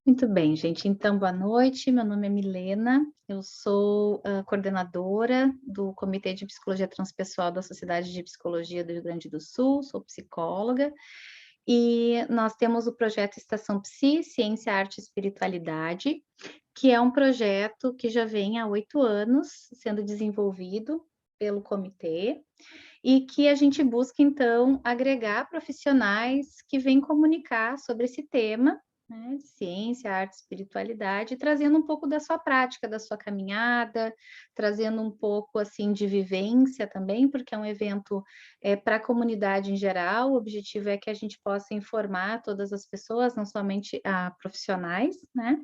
Muito bem, gente. Então, boa noite. Meu nome é Milena. Eu sou coordenadora do Comitê de Psicologia Transpessoal da Sociedade de Psicologia do Rio Grande do Sul. Sou psicóloga e nós temos o projeto Estação Psi, Ciência, Arte e Espiritualidade, que é um projeto que já vem há 8 anos sendo desenvolvido pelo comitê e que a gente busca, então, agregar profissionais que vêm comunicar sobre esse tema, né, de ciência, arte, espiritualidade, trazendo um pouco da sua prática, da sua caminhada, trazendo um pouco, assim, de vivência também, porque é um evento para a comunidade em geral. O objetivo é que a gente possa informar todas as pessoas, não somente a profissionais, né?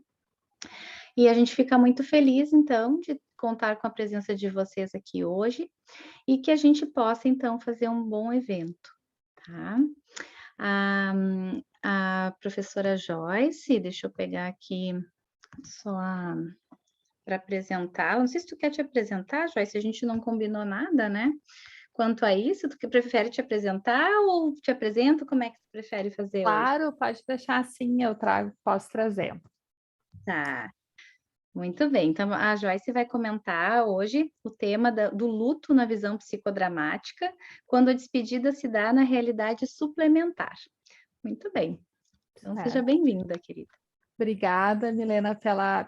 E a gente fica muito feliz, então, de contar com a presença de vocês aqui hoje e que a gente possa, então, fazer um bom evento, tá? A professora Joyce, deixa eu pegar aqui só para apresentar. Não sei se tu quer te apresentar, Joyce, a gente não combinou nada, né? Quanto a isso, tu que prefere te apresentar ou te apresento? Como é que tu prefere fazer hoje? Claro, pode deixar assim, eu trago, posso trazer. Tá. Muito bem, então a Joyce vai comentar hoje o tema do luto na visão psicodramática, quando a despedida se dá na realidade suplementar. Muito bem, então seja Certo. bem-vinda, querida. Obrigada, Milena,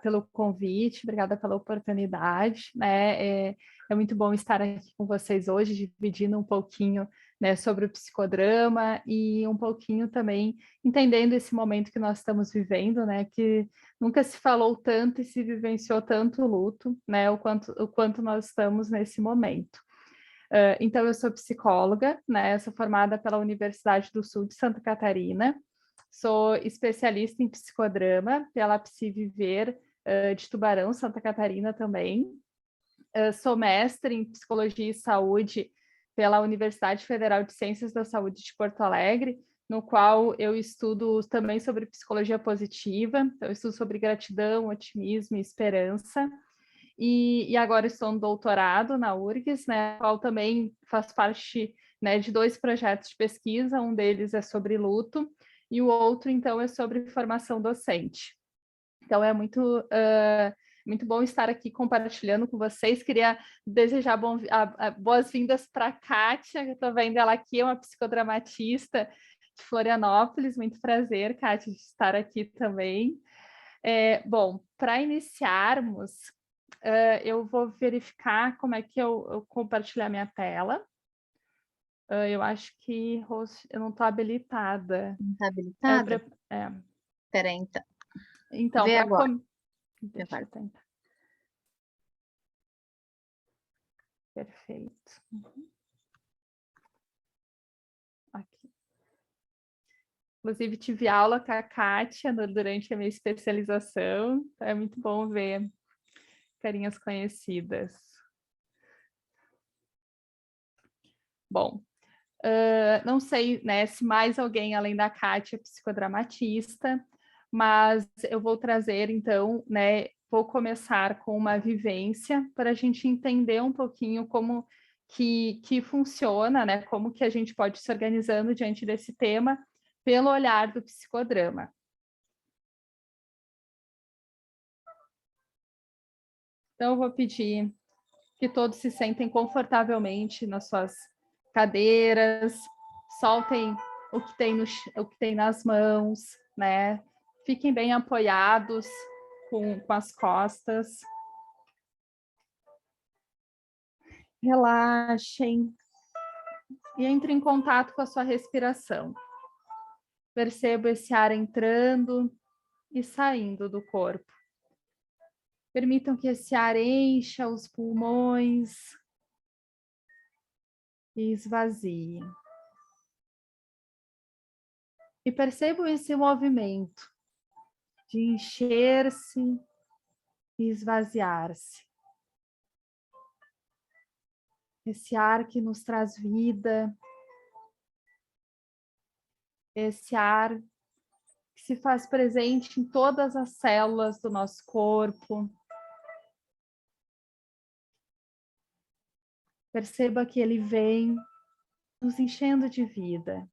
pelo convite, obrigada pela oportunidade, né? É muito bom estar aqui com vocês hoje, dividindo um pouquinho, né, sobre o psicodrama e um pouquinho também entendendo esse momento que nós estamos vivendo, né? Que nunca se falou tanto e se vivenciou tanto o luto, né? O quanto nós estamos nesse momento. Então, eu sou psicóloga, né? Sou formada pela Universidade do Sul de Santa Catarina. Sou especialista em psicodrama pela PsiViver de Tubarão, Santa Catarina também. Sou mestre em Psicologia e Saúde pela Universidade Federal de Ciências da Saúde de Porto Alegre, no qual eu estudo também sobre psicologia positiva. Então, eu estudo sobre gratidão, otimismo e esperança. E agora estou no doutorado na URGS, né, qual também faz parte, né, de 2 projetos de pesquisa. Um deles é sobre luto e o outro, então, é sobre formação docente. Então, é muito bom estar aqui compartilhando com vocês. Queria desejar boas-vindas para a Kátia, que eu estou vendo ela aqui, é uma psicodramatista de Florianópolis. Muito prazer, Kátia, de estar aqui também. Bom, para iniciarmos, eu vou verificar como é que eu compartilhar minha tela. Eu acho que eu não estou habilitada. Não está É, habilitada? é. Espera aí, então. Então, Vê agora. deixa eu tentar. Perfeito. Aqui. Inclusive, tive aula com a Kátia durante a minha especialização. Então é muito bom ver carinhas conhecidas. Bom, não sei, né, se mais alguém além da Kátia é psicodramatista, mas eu vou trazer, então, né, vou começar com uma vivência para a gente entender um pouquinho como que funciona, né, como que a gente pode se organizando diante desse tema pelo olhar do psicodrama. Então, eu vou pedir que todos se sentem confortavelmente nas suas cadeiras, soltem o que tem nas mãos, né? Fiquem bem apoiados com as costas. Relaxem e entrem em contato com a sua respiração. Perceba esse ar entrando e saindo do corpo. Permitam que esse ar encha os pulmões e esvazie. E percebam esse movimento de encher-se e esvaziar-se. Esse ar que nos traz vida, esse ar que se faz presente em todas as células do nosso corpo. Perceba que ele vem nos enchendo de vida.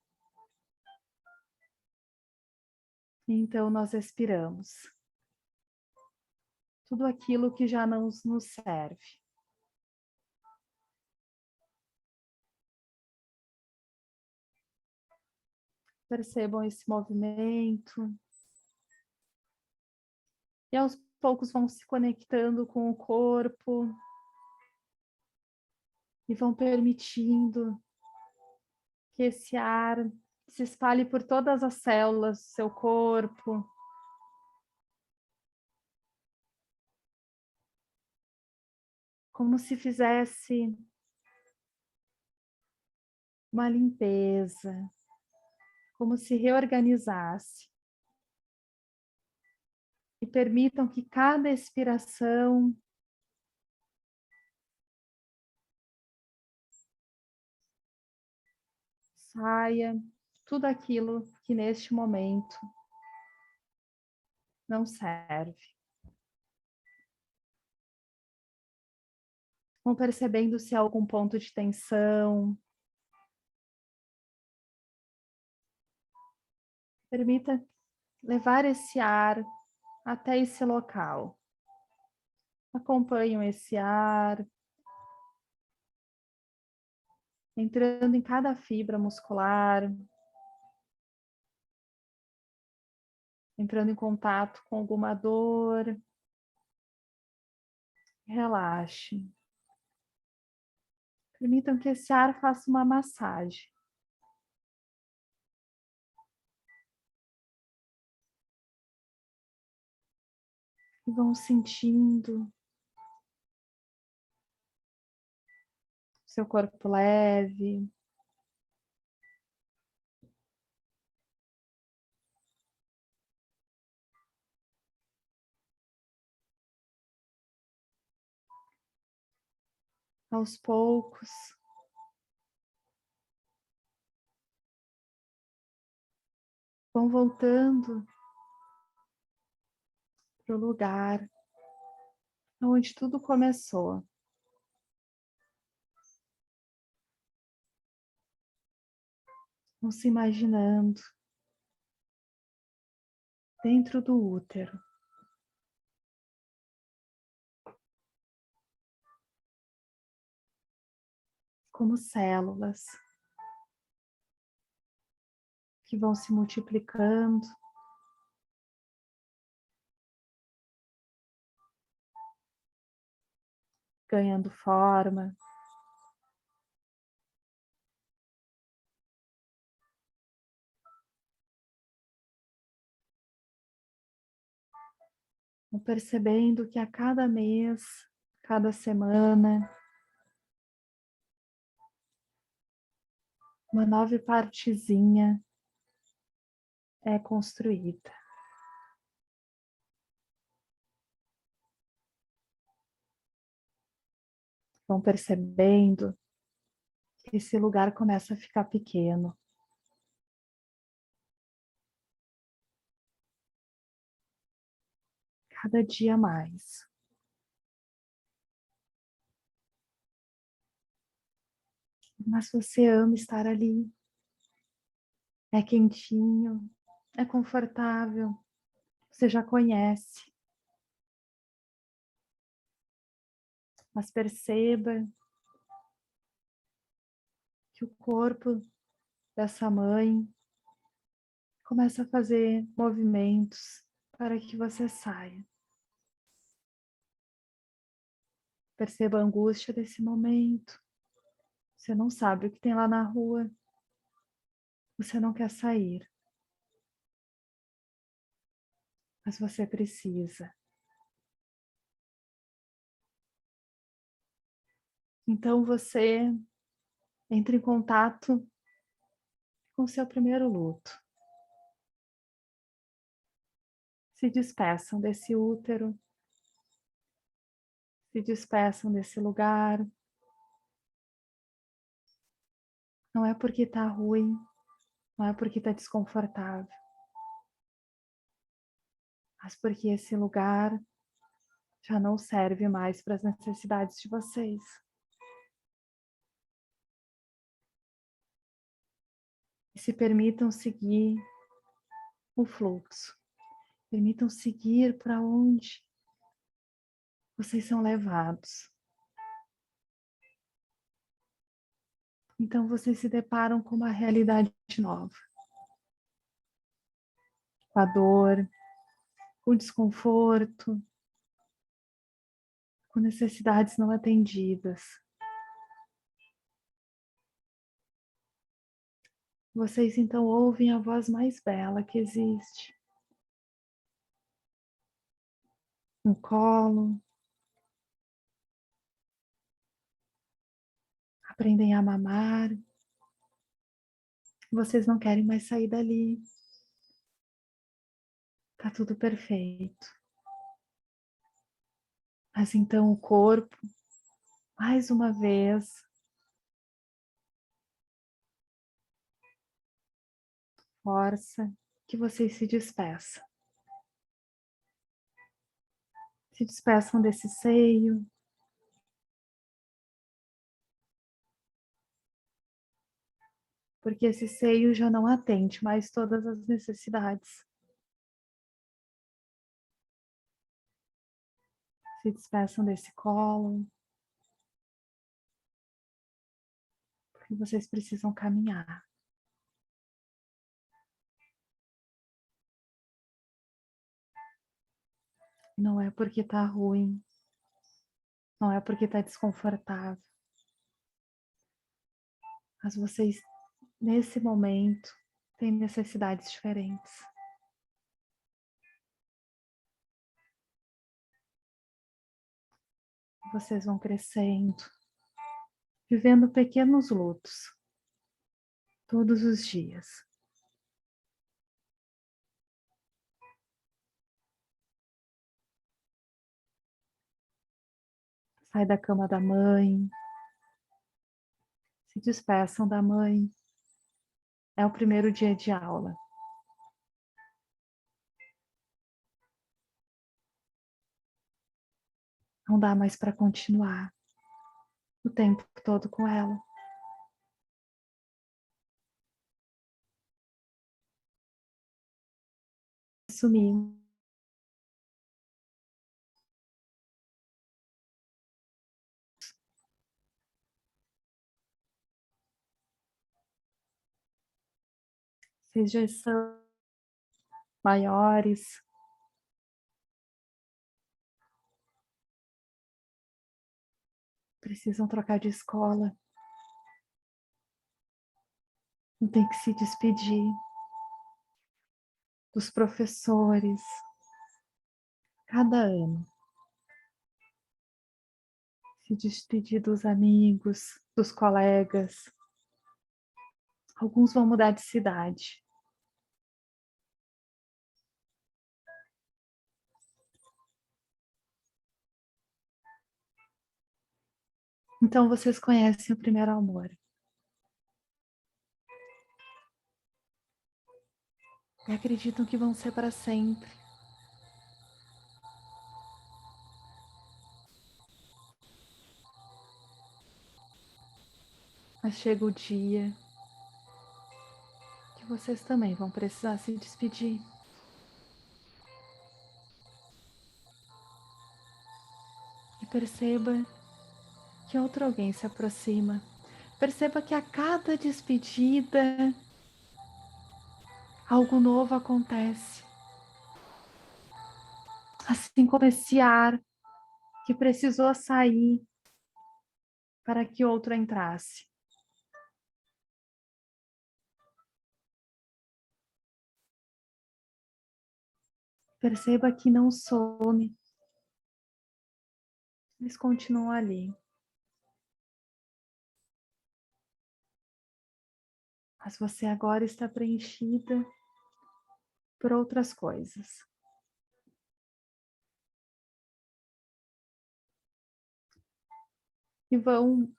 Então, nós expiramos tudo aquilo que já não nos serve. Percebam esse movimento. E aos poucos vão se conectando com o corpo e vão permitindo que esse ar se espalhe por todas as células do seu corpo. Como se fizesse uma limpeza, como se reorganizasse. E permitam que cada expiração saia tudo aquilo que neste momento não serve. Vão percebendo se há algum ponto de tensão. Permita levar esse ar até esse local. Acompanhem esse ar, entrando em cada fibra muscular, entrando em contato com alguma dor. Relaxe. Permitam que esse ar faça uma massagem. E vão sentindo seu corpo leve. Aos poucos, vão voltando para o lugar onde tudo começou. Vão se imaginando dentro do útero. Como células que vão se multiplicando, ganhando forma. Vão percebendo que a cada mês, cada semana, uma nova partezinha é construída. Vão percebendo que esse lugar começa a ficar pequeno. Cada dia mais. Mas você ama estar ali. É quentinho, é confortável, você já conhece. Mas perceba que o corpo dessa mãe começa a fazer movimentos para que você saia. Perceba a angústia desse momento. Você não sabe o que tem lá na rua. Você não quer sair. Mas você precisa. Então você entra em contato com o seu primeiro luto. Se despeçam desse útero. Se despeçam desse lugar. Não é porque está ruim, não é porque está desconfortável, mas porque esse lugar já não serve mais para as necessidades de vocês. E se permitam seguir o fluxo. Permitam seguir para onde vocês são levados. Então vocês se deparam com uma realidade nova. Com a dor, com o desconforto, com necessidades não atendidas. Vocês então ouvem a voz mais bela que existe. Um colo. Aprendem a mamar. Vocês não querem mais sair dali. Tá tudo perfeito. Mas então o corpo, mais uma vez, força que vocês se despeçam. Se despeçam desse seio. Porque esse seio já não atende mais todas as necessidades. Se despeçam desse colo. Porque vocês precisam caminhar. Não é porque tá ruim. Não é porque tá desconfortável. Mas vocês, nesse momento, têm necessidades diferentes. Vocês vão crescendo, vivendo pequenos lutos, todos os dias. Sai da cama da mãe, se despeçam da mãe. É o primeiro dia de aula. Não dá mais para continuar o tempo todo com ela. Sumir. Vocês já são maiores. Precisam trocar de escola. Não tem que se despedir dos professores. Cada ano. Se despedir dos amigos, dos colegas. Alguns vão mudar de cidade. Então vocês conhecem o primeiro amor. E acreditam que vão ser para sempre. Mas chega o dia que vocês também vão precisar se despedir. E perceba que outro alguém se aproxima. Perceba que a cada despedida, algo novo acontece. Assim como esse ar que precisou sair para que outro entrasse. Perceba que não some, eles continuam ali. Mas você agora está preenchida por outras coisas. E vão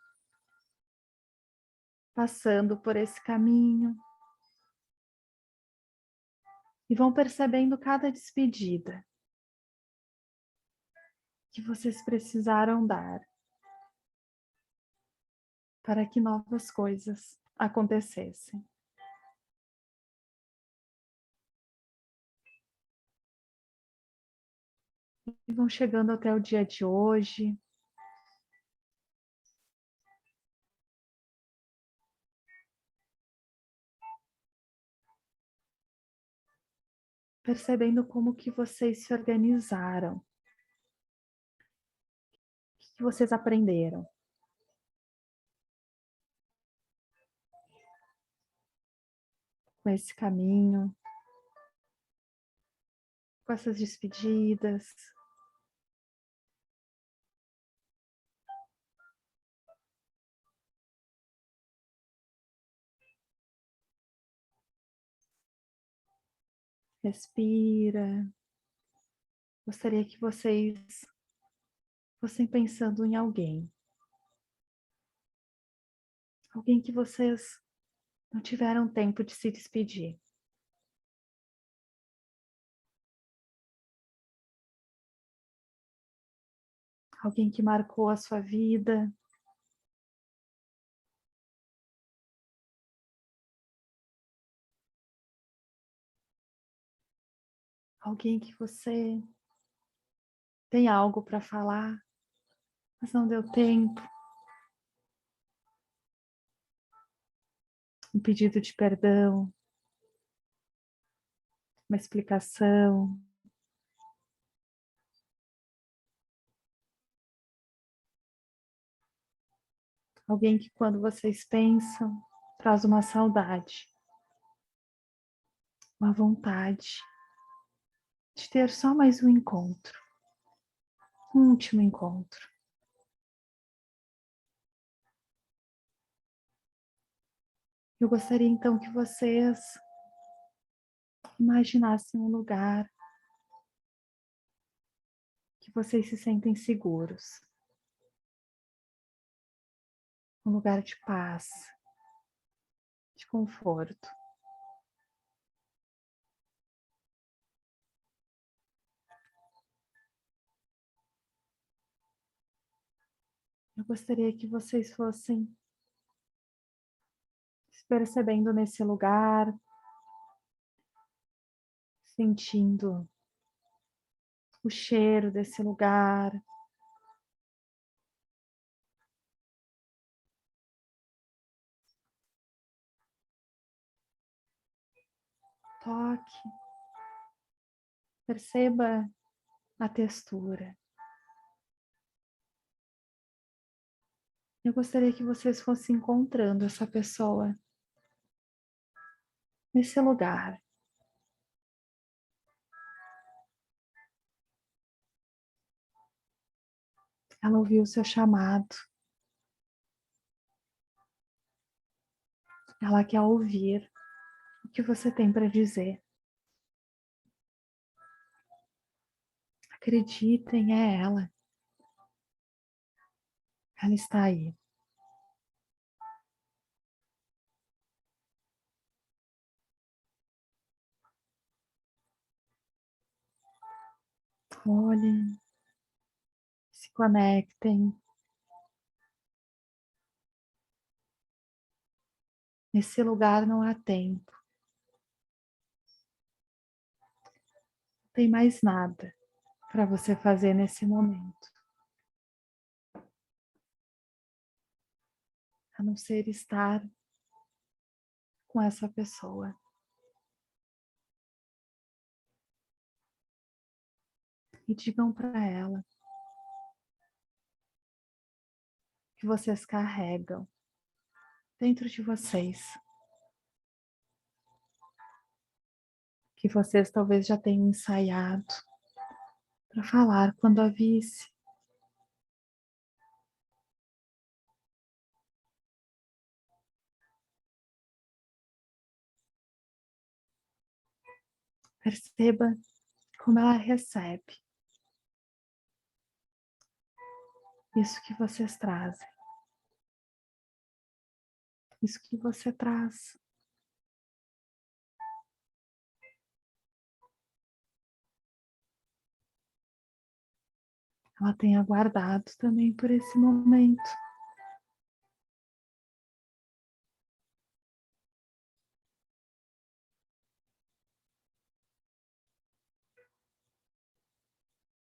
passando por esse caminho. E vão percebendo cada despedida que vocês precisaram dar para que novas coisas acontecessem. e vão chegando até o dia de hoje. Percebendo como que vocês se organizaram, o que vocês aprenderam com esse caminho, com essas despedidas. Respira. Gostaria que vocês fossem pensando em alguém. Alguém que vocês não tiveram tempo de se despedir. Alguém que marcou a sua vida. Alguém que você tem algo para falar, mas não deu tempo. Um pedido de perdão, uma explicação. Alguém que quando vocês pensam, traz uma saudade, uma vontade de ter só mais um encontro, um último encontro. Eu gostaria então que vocês imaginassem um lugar que vocês se sentem seguros, um lugar de paz, de conforto. Eu gostaria que vocês fossem se percebendo nesse lugar, sentindo o cheiro desse lugar, toque, perceba a textura. Eu gostaria que vocês fossem encontrando essa pessoa nesse lugar. Ela ouviu o seu chamado. Ela quer ouvir o que você tem para dizer. Acreditem, é ela. Ela está aí. Olhem, se conectem. Nesse lugar não há tempo. Não tem mais nada para você fazer nesse momento, a não ser estar com essa pessoa. E digam para ela que vocês carregam dentro de vocês, que vocês talvez já tenham ensaiado para falar quando a visse. Perceba como ela recebe isso que vocês trazem, isso que você traz. Ela tem aguardado também por esse momento.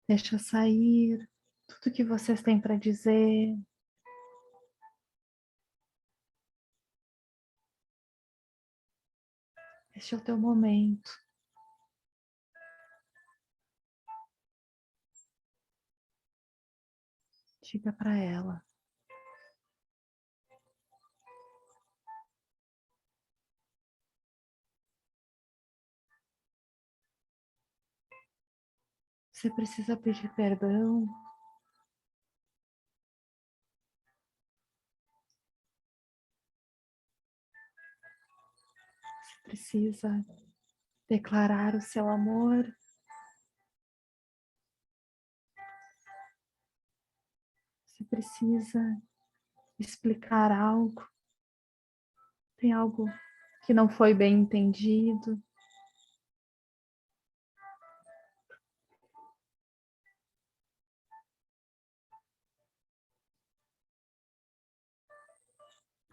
Deixa sair tudo que vocês têm para dizer. Este é o teu momento. Diga para ela. Você precisa pedir perdão. Você precisa declarar o seu amor. Você precisa explicar algo. Tem algo que não foi bem entendido.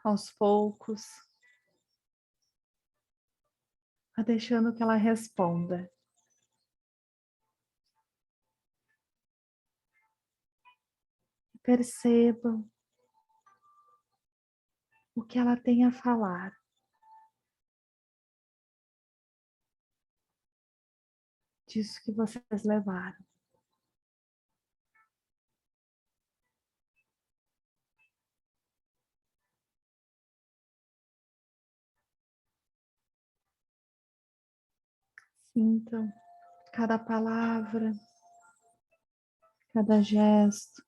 Aos poucos, vá deixando que ela responda. Percebam o que ela tem a falar. Disso que vocês levaram. Sintam cada palavra, cada gesto,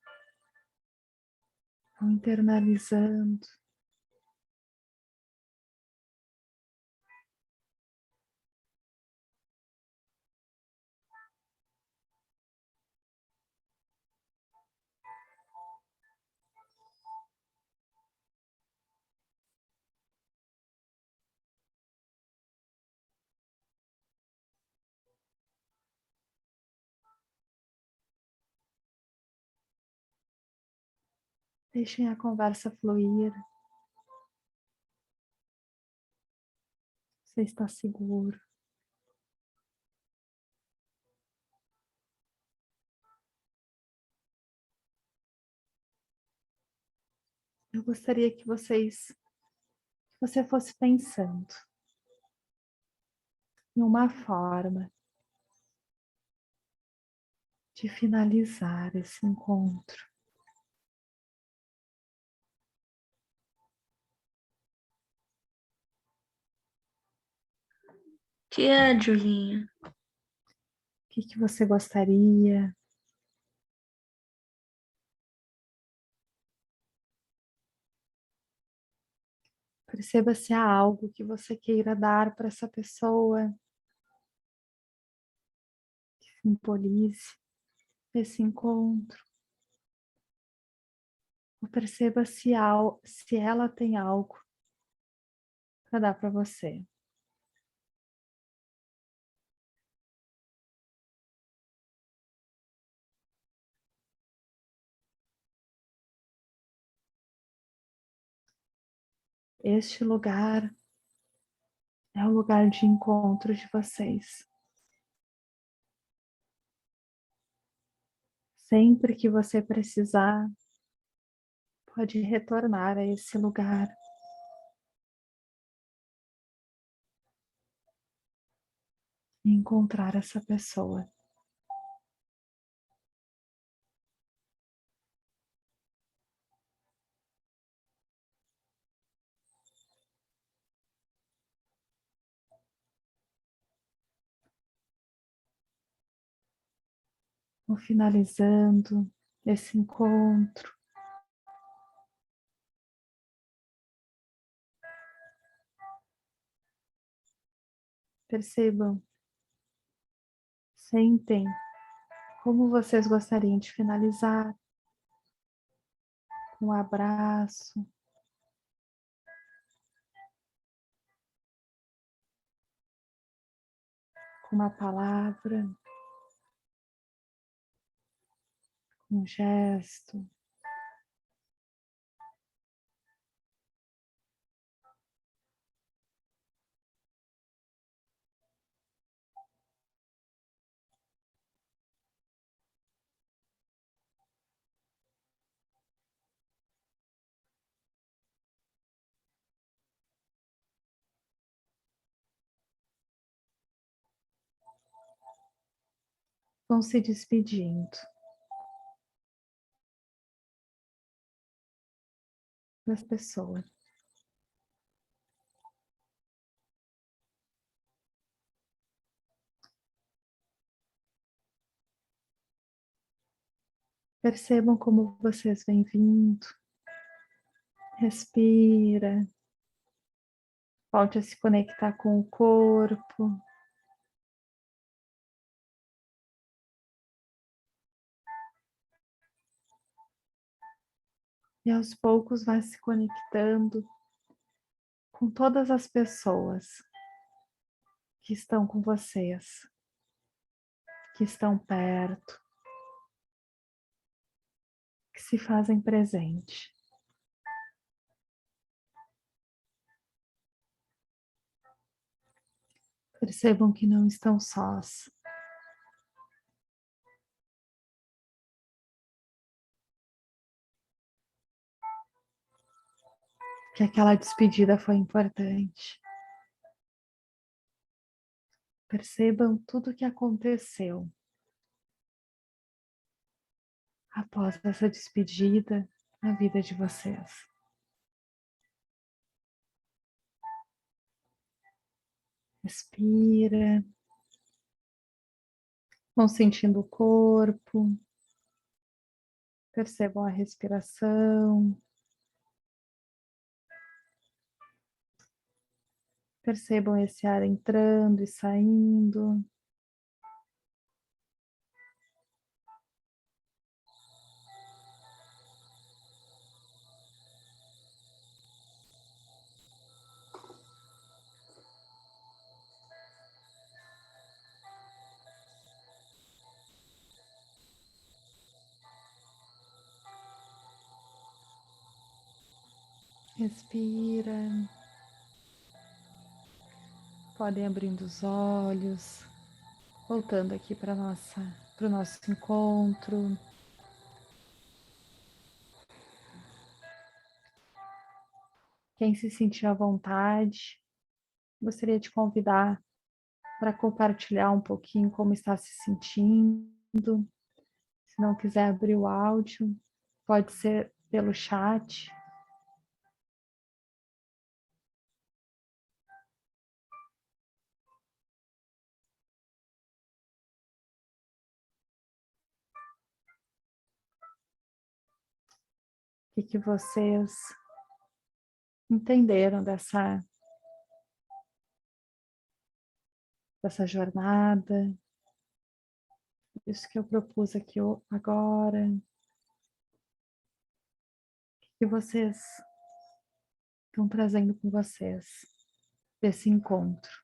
vão internalizando. Deixem a conversa fluir. Você está seguro. Eu gostaria que você fosse pensando em uma forma de finalizar esse encontro. Que é, Julinha? O que você gostaria? Perceba se há algo que você queira dar para essa pessoa que simbolize esse encontro. Ou perceba se ela tem algo para dar para você. Este lugar é o lugar de encontro de vocês. Sempre que você precisar, pode retornar a esse lugar. E encontrar essa pessoa. Vou finalizando esse encontro. Percebam, sentem como vocês gostariam de finalizar. Um abraço, com uma palavra, um gesto. vão se despedindo das pessoas. Percebam como vocês vêm vindo. Respira. Volte a se conectar com o corpo. E aos poucos vai se conectando com todas as pessoas que estão com vocês, que estão perto, que se fazem presente. Percebam que não estão sós. Que aquela despedida foi importante. Percebam tudo o que aconteceu após essa despedida na vida de vocês. Respira. Vão sentindo o corpo. Percebam a respiração. Percebam esse ar entrando e saindo. Respira. Podem abrindo os olhos, voltando aqui para o nosso encontro. Quem se sentir à vontade, gostaria de convidar para compartilhar um pouquinho como está se sentindo. Se não quiser abrir o áudio, pode ser pelo chat. O que vocês entenderam dessa jornada? Isso que eu propus aqui agora. O que vocês estão trazendo com vocês desse encontro?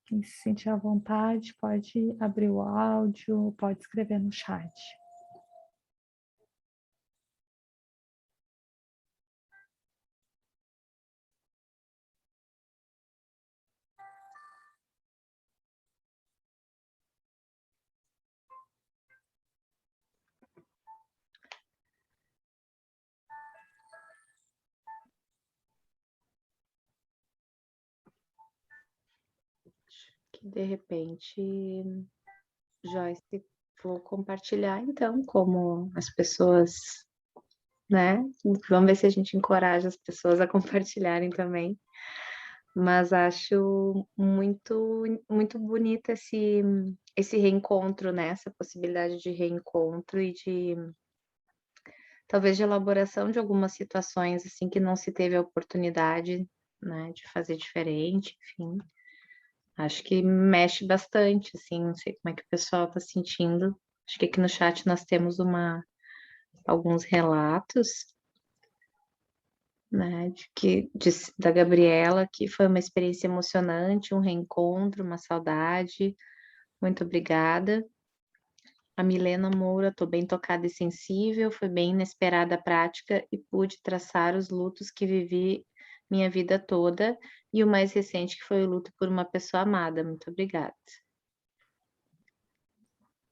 Quem se sentir à vontade pode abrir o áudio, pode escrever no chat. Que de repente, Joyce, vou compartilhar então como as pessoas, né? Vamos ver se a gente encoraja as pessoas a compartilharem também. Mas acho muito bonito esse reencontro, né? Essa possibilidade de reencontro e de talvez de elaboração de algumas situações assim que não se teve a oportunidade, né, de fazer diferente, enfim. Acho que mexe bastante, assim, não sei como é que o pessoal está sentindo. Acho que aqui no chat nós temos alguns relatos, né, da Gabriela, que foi uma experiência emocionante, um reencontro, uma saudade. Muito obrigada. A Milena Moura, estou bem tocada e sensível, foi bem inesperada a prática e pude traçar os lutos que vivi minha vida toda e o mais recente que foi o luto por uma pessoa amada. Muito obrigada.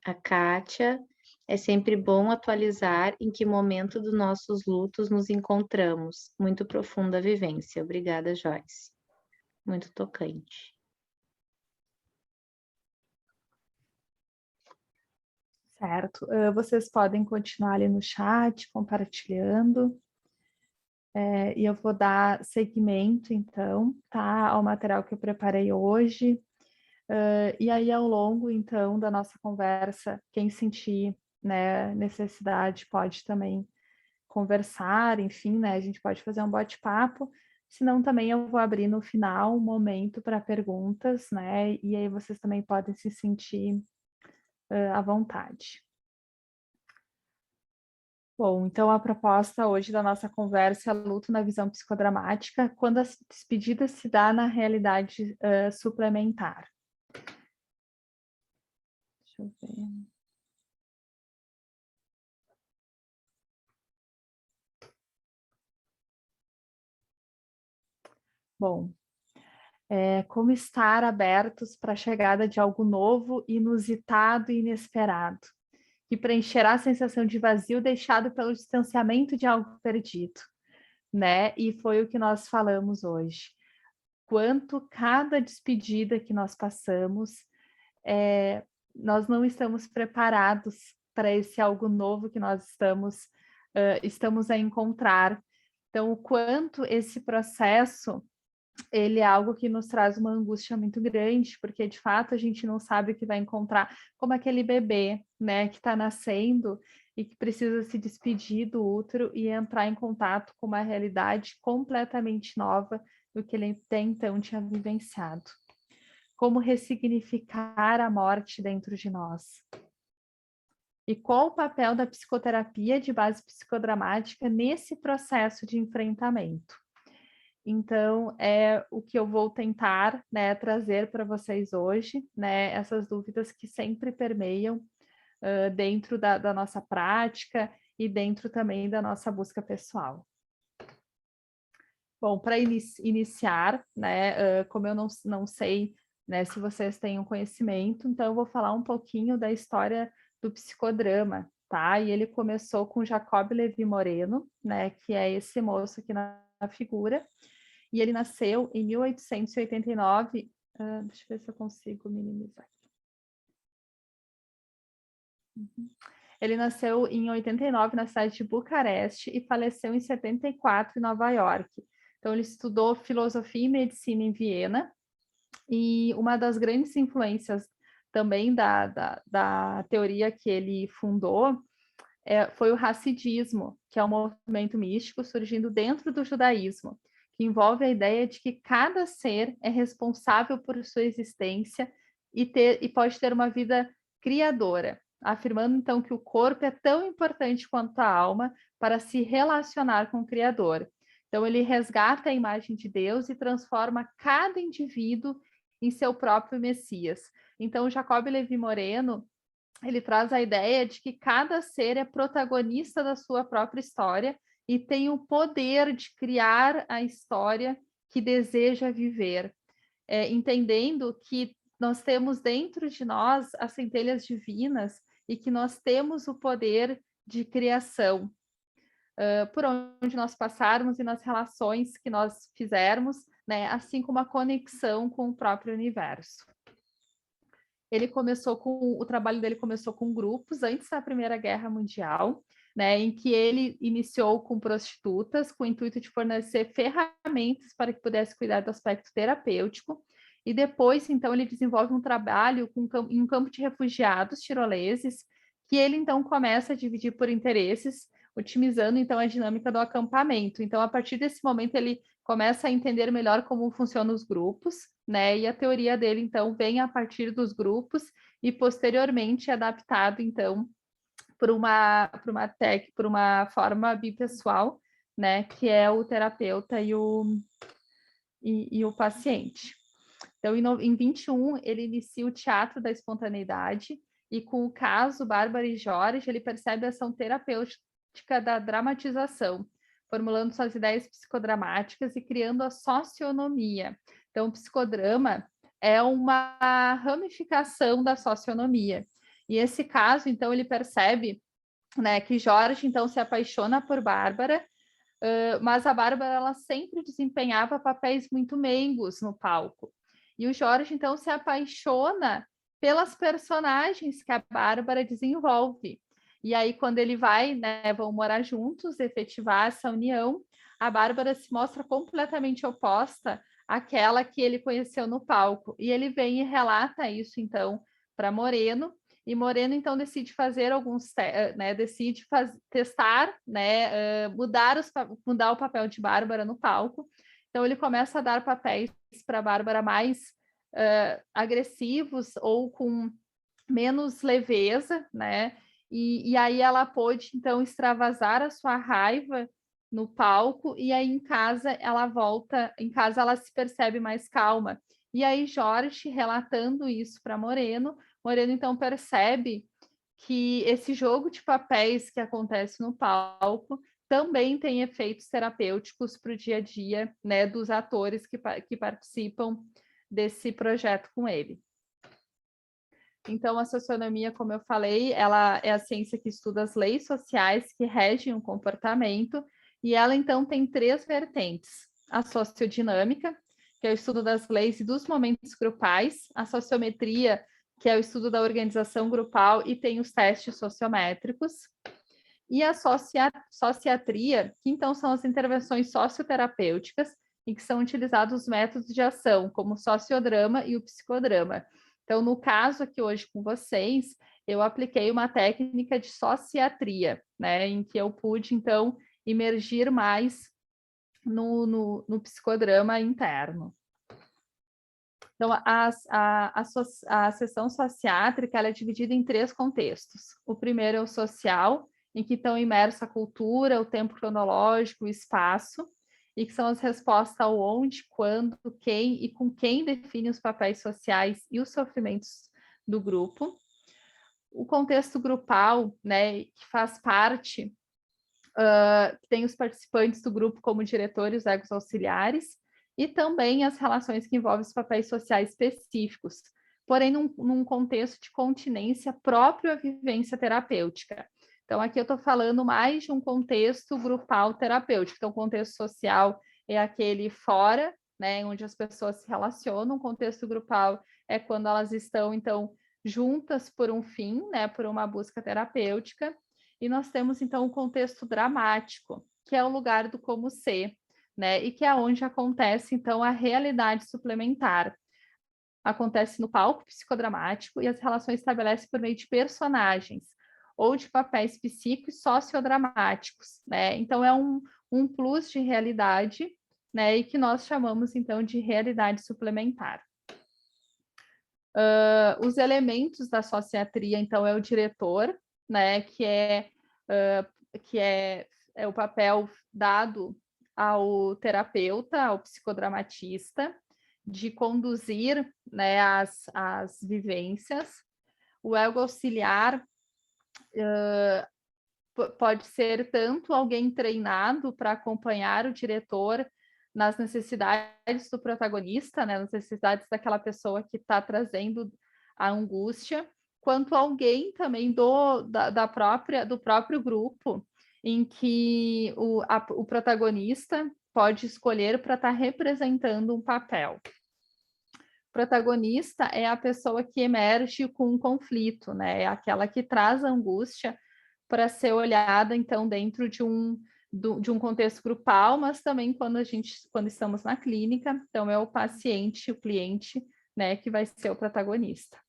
A Kátia, É sempre bom atualizar em que momento dos nossos lutos nos encontramos. Muito profunda vivência. Obrigada, Joyce. Muito tocante. Certo. Vocês podem continuar ali no chat, compartilhando. E eu vou dar seguimento, então, tá, ao material que eu preparei hoje. E aí, ao longo, então, da nossa conversa, quem sentir, né, necessidade pode também conversar, enfim, né, a gente pode fazer um bate-papo, senão também eu vou abrir no final um momento para perguntas, né, e aí vocês também podem se sentir à vontade. Bom, então a proposta hoje da nossa conversa é luto na visão psicodramática, quando a despedida se dá na realidade suplementar. Deixa eu ver. Bom, como estar abertos para a chegada de algo novo, inusitado e inesperado, que preencherá a sensação de vazio deixado pelo distanciamento de algo perdido, né? E foi o que nós falamos hoje. Quanto cada despedida que nós passamos, nós não estamos preparados para esse algo novo que nós estamos a encontrar. Então, o quanto esse processo ele é algo que nos traz uma angústia muito grande, porque de fato a gente não sabe o que vai encontrar, como aquele bebê, né, que está nascendo e que precisa se despedir do útero e entrar em contato com uma realidade completamente nova do que ele até então tinha vivenciado. Como ressignificar a morte dentro de nós? E qual o papel da psicoterapia de base psicodramática nesse processo de enfrentamento? Então, é o que eu vou tentar, né, trazer para vocês hoje, né, essas dúvidas que sempre permeiam dentro da nossa prática e dentro também da nossa busca pessoal. Bom, para iniciar, né, como eu não sei, né, se vocês têm um conhecimento, então eu vou falar um pouquinho da história do psicodrama, tá? E ele começou com Jacob Levi Moreno, né, que é esse moço aqui na figura, e ele nasceu em 1889. Deixa eu ver se eu consigo minimizar. Ele nasceu em 89 na cidade de Bucareste e faleceu em 74 em Nova York. Então, ele estudou filosofia e medicina em Viena, e uma das grandes influências também da teoria que ele fundou foi o hassidismo, que é um movimento místico surgindo dentro do judaísmo, que envolve a ideia de que cada ser é responsável por sua existência e pode ter uma vida criadora, afirmando então que o corpo é tão importante quanto a alma para se relacionar com o Criador. Então ele resgata a imagem de Deus e transforma cada indivíduo em seu próprio Messias. Então Jacob Levi Moreno ele traz a ideia de que cada ser é protagonista da sua própria história e tem o poder de criar a história que deseja viver, entendendo que nós temos dentro de nós as centelhas divinas e que nós temos o poder de criação. Por onde nós passarmos e nas relações que nós fizermos, né, assim como a conexão com o próprio universo. O trabalho dele começou com grupos antes da Primeira Guerra Mundial, né, em que ele iniciou com prostitutas, com o intuito de fornecer ferramentas para que pudesse cuidar do aspecto terapêutico, e depois, então, ele desenvolve um trabalho em um campo de refugiados tiroleses, que ele, então, começa a dividir por interesses, otimizando, então, a dinâmica do acampamento. Então, a partir desse momento, ele começa a entender melhor como funcionam os grupos, né? E a teoria dele, então, vem a partir dos grupos e posteriormente é adaptado, então, por uma forma bipessoal, né? Que é o terapeuta e o paciente. Então, em 21, ele inicia o Teatro da Espontaneidade e com o caso Bárbara e Jorge, ele percebe a ação terapêutica da dramatização, formulando suas ideias psicodramáticas e criando a socionomia. Então, o psicodrama é uma ramificação da socionomia. E esse caso, então, ele percebe, né, que Jorge, então, se apaixona por Bárbara, mas a Bárbara, ela sempre desempenhava papéis muito meigos no palco. E o Jorge, então, se apaixona pelas personagens que a Bárbara desenvolve. E aí, quando ele vai, né, vão morar juntos, efetivar essa união, a Bárbara se mostra completamente oposta àquela que ele conheceu no palco. E ele vem e relata isso, então, para Moreno, e Moreno, então, decide fazer testar, né, mudar o papel de Bárbara no palco. Então, ele começa a dar papéis para Bárbara mais agressivos ou com menos leveza, né? E aí ela pôde, então, extravasar a sua raiva no palco, e aí em casa ela se percebe mais calma. E aí Jorge, relatando isso para Moreno, então percebe que esse jogo de papéis que acontece no palco também tem efeitos terapêuticos para o dia a dia, né, dos atores que participam desse projeto com ele. Então, a socionomia, como eu falei, ela é a ciência que estuda as leis sociais que regem o comportamento, e ela, então, tem 3 vertentes. A sociodinâmica, que é o estudo das leis e dos momentos grupais, a sociometria, que é o estudo da organização grupal e tem os testes sociométricos, e a sociatria, que, então, são as intervenções socioterapêuticas, em que são utilizados os métodos de ação, como o sociodrama e o psicodrama. Então, no caso aqui hoje com vocês, eu apliquei uma técnica de sociatria, né, em que eu pude, então, imergir mais no psicodrama interno. Então, a sessão sociátrica ela é dividida em 3 contextos. O primeiro é o social, em que estão imersa a cultura, o tempo cronológico, o espaço, e que são as respostas ao onde, quando, quem e com quem define os papéis sociais e os sofrimentos do grupo. O contexto grupal, né, que faz parte, tem os participantes do grupo como diretores, egos auxiliares, e também as relações que envolvem os papéis sociais específicos, porém num contexto de continência próprio à vivência terapêutica. Então, aqui eu estou falando mais de um contexto grupal terapêutico. Então, o contexto social é aquele fora, né, onde as pessoas se relacionam. O contexto grupal é quando elas estão, então, juntas por um fim, né, por uma busca terapêutica. E nós temos, então, o contexto dramático, que é o lugar do como ser, né, e que é onde acontece, então, a realidade suplementar. Acontece no palco psicodramático e as relações estabelecem por meio de personagens ou de papéis psíquicos sociodramáticos, né? Então, é um plus de realidade, né? E que nós chamamos, então, de realidade suplementar. Os elementos da sociatria, então, é o diretor, né? Que é o papel dado ao terapeuta, ao psicodramatista, de conduzir, né, as vivências. O ego auxiliar pode ser tanto alguém treinado para acompanhar o diretor nas necessidades do protagonista, né, nas necessidades daquela pessoa que está trazendo a angústia, quanto alguém também do próprio grupo, em que o protagonista pode escolher para estar representando um papel. O protagonista é a pessoa que emerge com um conflito, né? É aquela que traz a angústia para ser olhada, então, dentro de um contexto grupal, mas também quando estamos na clínica, então é o paciente, o cliente, né, que vai ser o protagonista.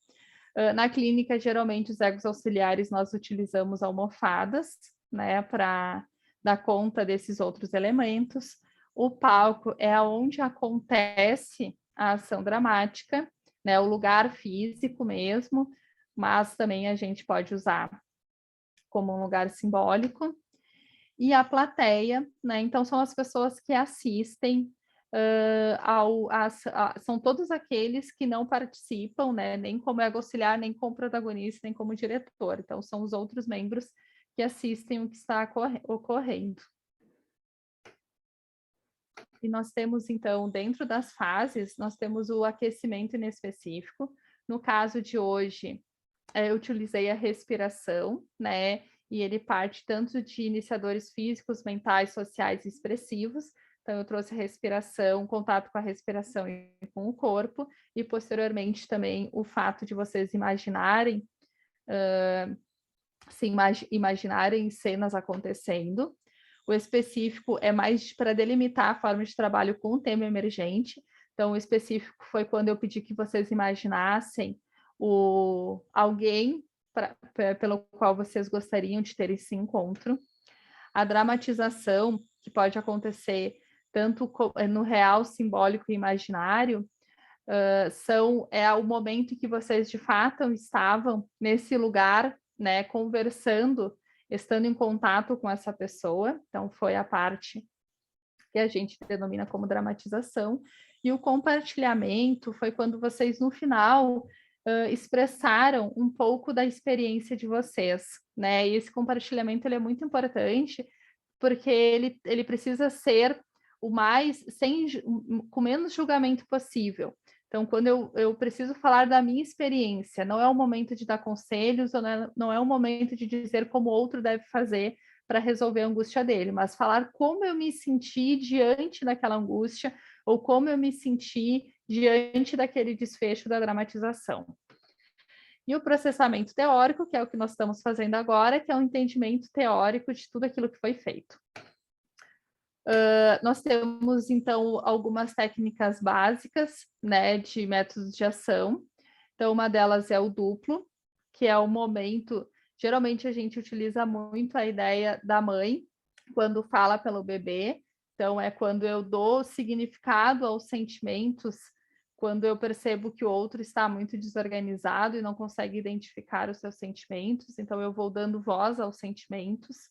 Na clínica, geralmente, os egos auxiliares, nós utilizamos almofadas, né, para dar conta desses outros elementos. O palco é onde acontece a ação dramática, né, o lugar físico mesmo, mas também a gente pode usar como um lugar simbólico. E a plateia, né, então são as pessoas que assistem, são todos aqueles que não participam, né, nem como ego auxiliar, nem como protagonista, nem como diretor. Então, são os outros membros que assistem o que está ocorrendo. E nós temos, então, dentro das fases, nós temos o aquecimento inespecífico. No caso de hoje, eu utilizei a respiração, né? E ele parte tanto de iniciadores físicos, mentais, sociais e expressivos. Então, eu trouxe a respiração, contato com a respiração e com o corpo, e posteriormente também o fato de vocês imaginarem, imaginarem cenas acontecendo. O específico é mais para delimitar a forma de trabalho com o tema emergente. Então, o específico foi quando eu pedi que vocês imaginassem alguém pelo qual vocês gostariam de ter esse encontro. A dramatização, que pode acontecer tanto no real, simbólico e imaginário, é o momento em que vocês de fato estavam nesse lugar, né, conversando, estando em contato com essa pessoa. Então, foi a parte que a gente denomina como dramatização. E o compartilhamento foi quando vocês, no final, expressaram um pouco da experiência de vocês, né? E esse compartilhamento ele é muito importante, porque ele precisa ser o mais, com menos julgamento possível. Então, quando eu preciso falar da minha experiência, não é o momento de dar conselhos, ou não é o momento de dizer como o outro deve fazer para resolver a angústia dele, mas falar como eu me senti diante daquela angústia, ou como eu me senti diante daquele desfecho da dramatização. E o processamento teórico, que é o que nós estamos fazendo agora, que é um entendimento teórico de tudo aquilo que foi feito. Nós temos, então, algumas técnicas básicas, né, de métodos de ação. Então, uma delas é o duplo, que é o momento... Geralmente, a gente utiliza muito a ideia da mãe, quando fala pelo bebê. Então, é quando eu dou significado aos sentimentos, quando eu percebo que o outro está muito desorganizado e não consegue identificar os seus sentimentos. Então, eu vou dando voz aos sentimentos.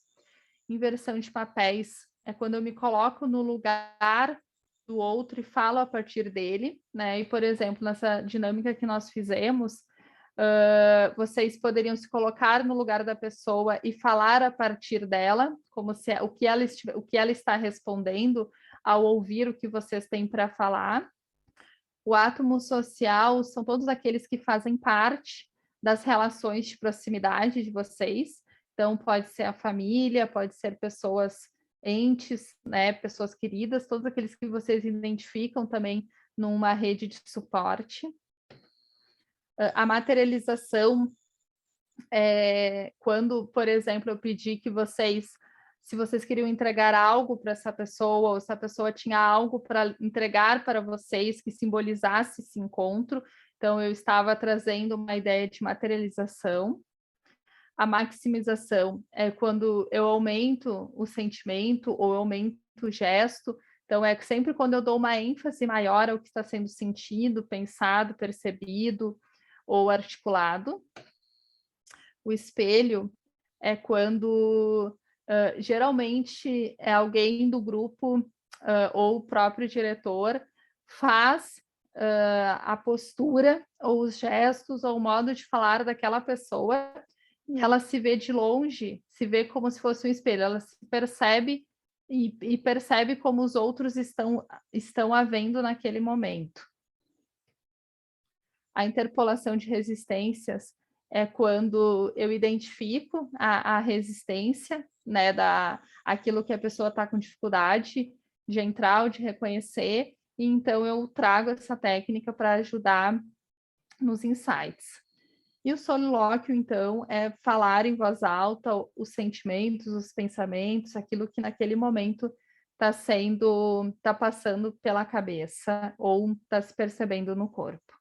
Inversão de papéis é quando eu me coloco no lugar do outro e falo a partir dele, né? E, por exemplo, nessa dinâmica que nós fizemos, vocês poderiam se colocar no lugar da pessoa e falar a partir dela, como se o que ela está respondendo ao ouvir o que vocês têm para falar. O átomo social são todos aqueles que fazem parte das relações de proximidade de vocês. Então, pode ser a família, pode ser pessoas, entes, né, pessoas queridas, todos aqueles que vocês identificam também numa rede de suporte. A materialização é quando, por exemplo, eu pedi que vocês, se vocês queriam entregar algo para essa pessoa, ou se a pessoa tinha algo para entregar para vocês que simbolizasse esse encontro, então eu estava trazendo uma ideia de materialização. A maximização é quando eu aumento o sentimento ou eu aumento o gesto. Então, é sempre quando eu dou uma ênfase maior ao que está sendo sentido, pensado, percebido ou articulado. O espelho é quando, geralmente, é alguém do grupo ou o próprio diretor faz a postura ou os gestos ou o modo de falar daquela pessoa, e ela se vê de longe, se vê como se fosse um espelho, ela se percebe e percebe como os outros estão a vendo naquele momento. A interpolação de resistências é quando eu identifico a resistência, né, aquilo que a pessoa está com dificuldade de entrar ou de reconhecer, e então eu trago essa técnica para ajudar nos insights. E o solilóquio, então, é falar em voz alta os sentimentos, os pensamentos, aquilo que naquele momento está passando pela cabeça ou está se percebendo no corpo.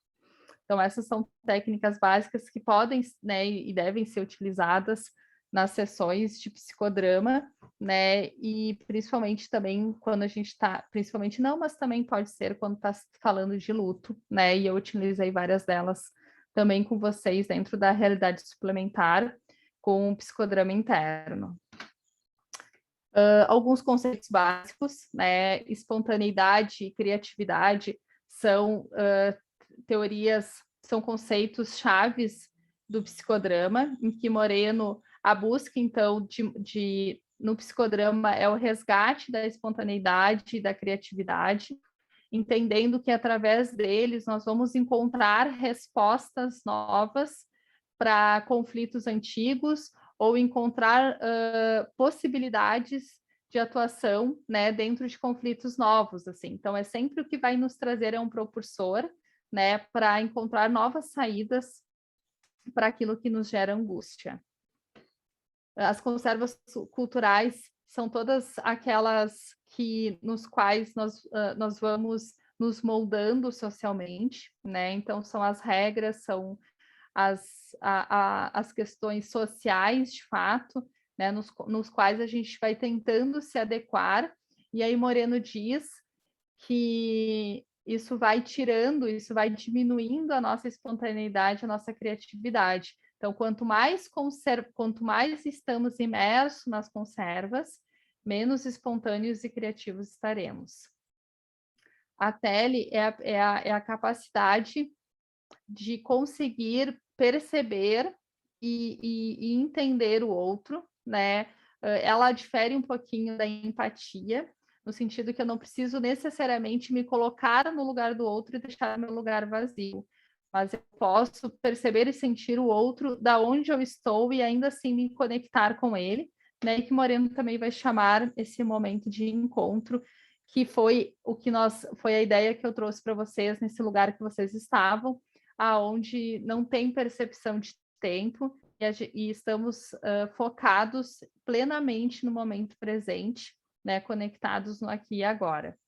Então, essas são técnicas básicas que podem, né, e devem ser utilizadas nas sessões de psicodrama, né, e principalmente também quando a gente está, principalmente não, mas também pode ser quando está falando de luto, né, e eu utilizei várias delas também com vocês dentro da realidade suplementar com o psicodrama interno. Alguns conceitos básicos, né, espontaneidade e criatividade são teorias, são conceitos chaves do psicodrama, em que Moreno, a busca, então, no psicodrama é o resgate da espontaneidade e da criatividade, entendendo que através deles nós vamos encontrar respostas novas para conflitos antigos ou encontrar possibilidades de atuação, né, dentro de conflitos novos, assim. Então, é sempre o que vai nos trazer um propulsor, né, para encontrar novas saídas para aquilo que nos gera angústia. As conservas culturais são todas aquelas nos quais nós vamos nos moldando socialmente, né? Então, são as regras, são as questões sociais, de fato, né? Nos quais a gente vai tentando se adequar. E aí Moreno diz que isso vai diminuindo a nossa espontaneidade, a nossa criatividade. Então, quanto mais estamos imersos nas conservas, menos espontâneos e criativos estaremos. A tele é a capacidade de conseguir perceber e entender o outro, né? Ela difere um pouquinho da empatia, no sentido que eu não preciso necessariamente me colocar no lugar do outro e deixar meu lugar vazio, mas eu posso perceber e sentir o outro da onde eu estou e ainda assim me conectar com ele, né? E que Moreno também vai chamar esse momento de encontro, que foi foi a ideia que eu trouxe para vocês nesse lugar que vocês estavam, aonde não tem percepção de tempo e estamos focados plenamente no momento presente, né, conectados no aqui e agora.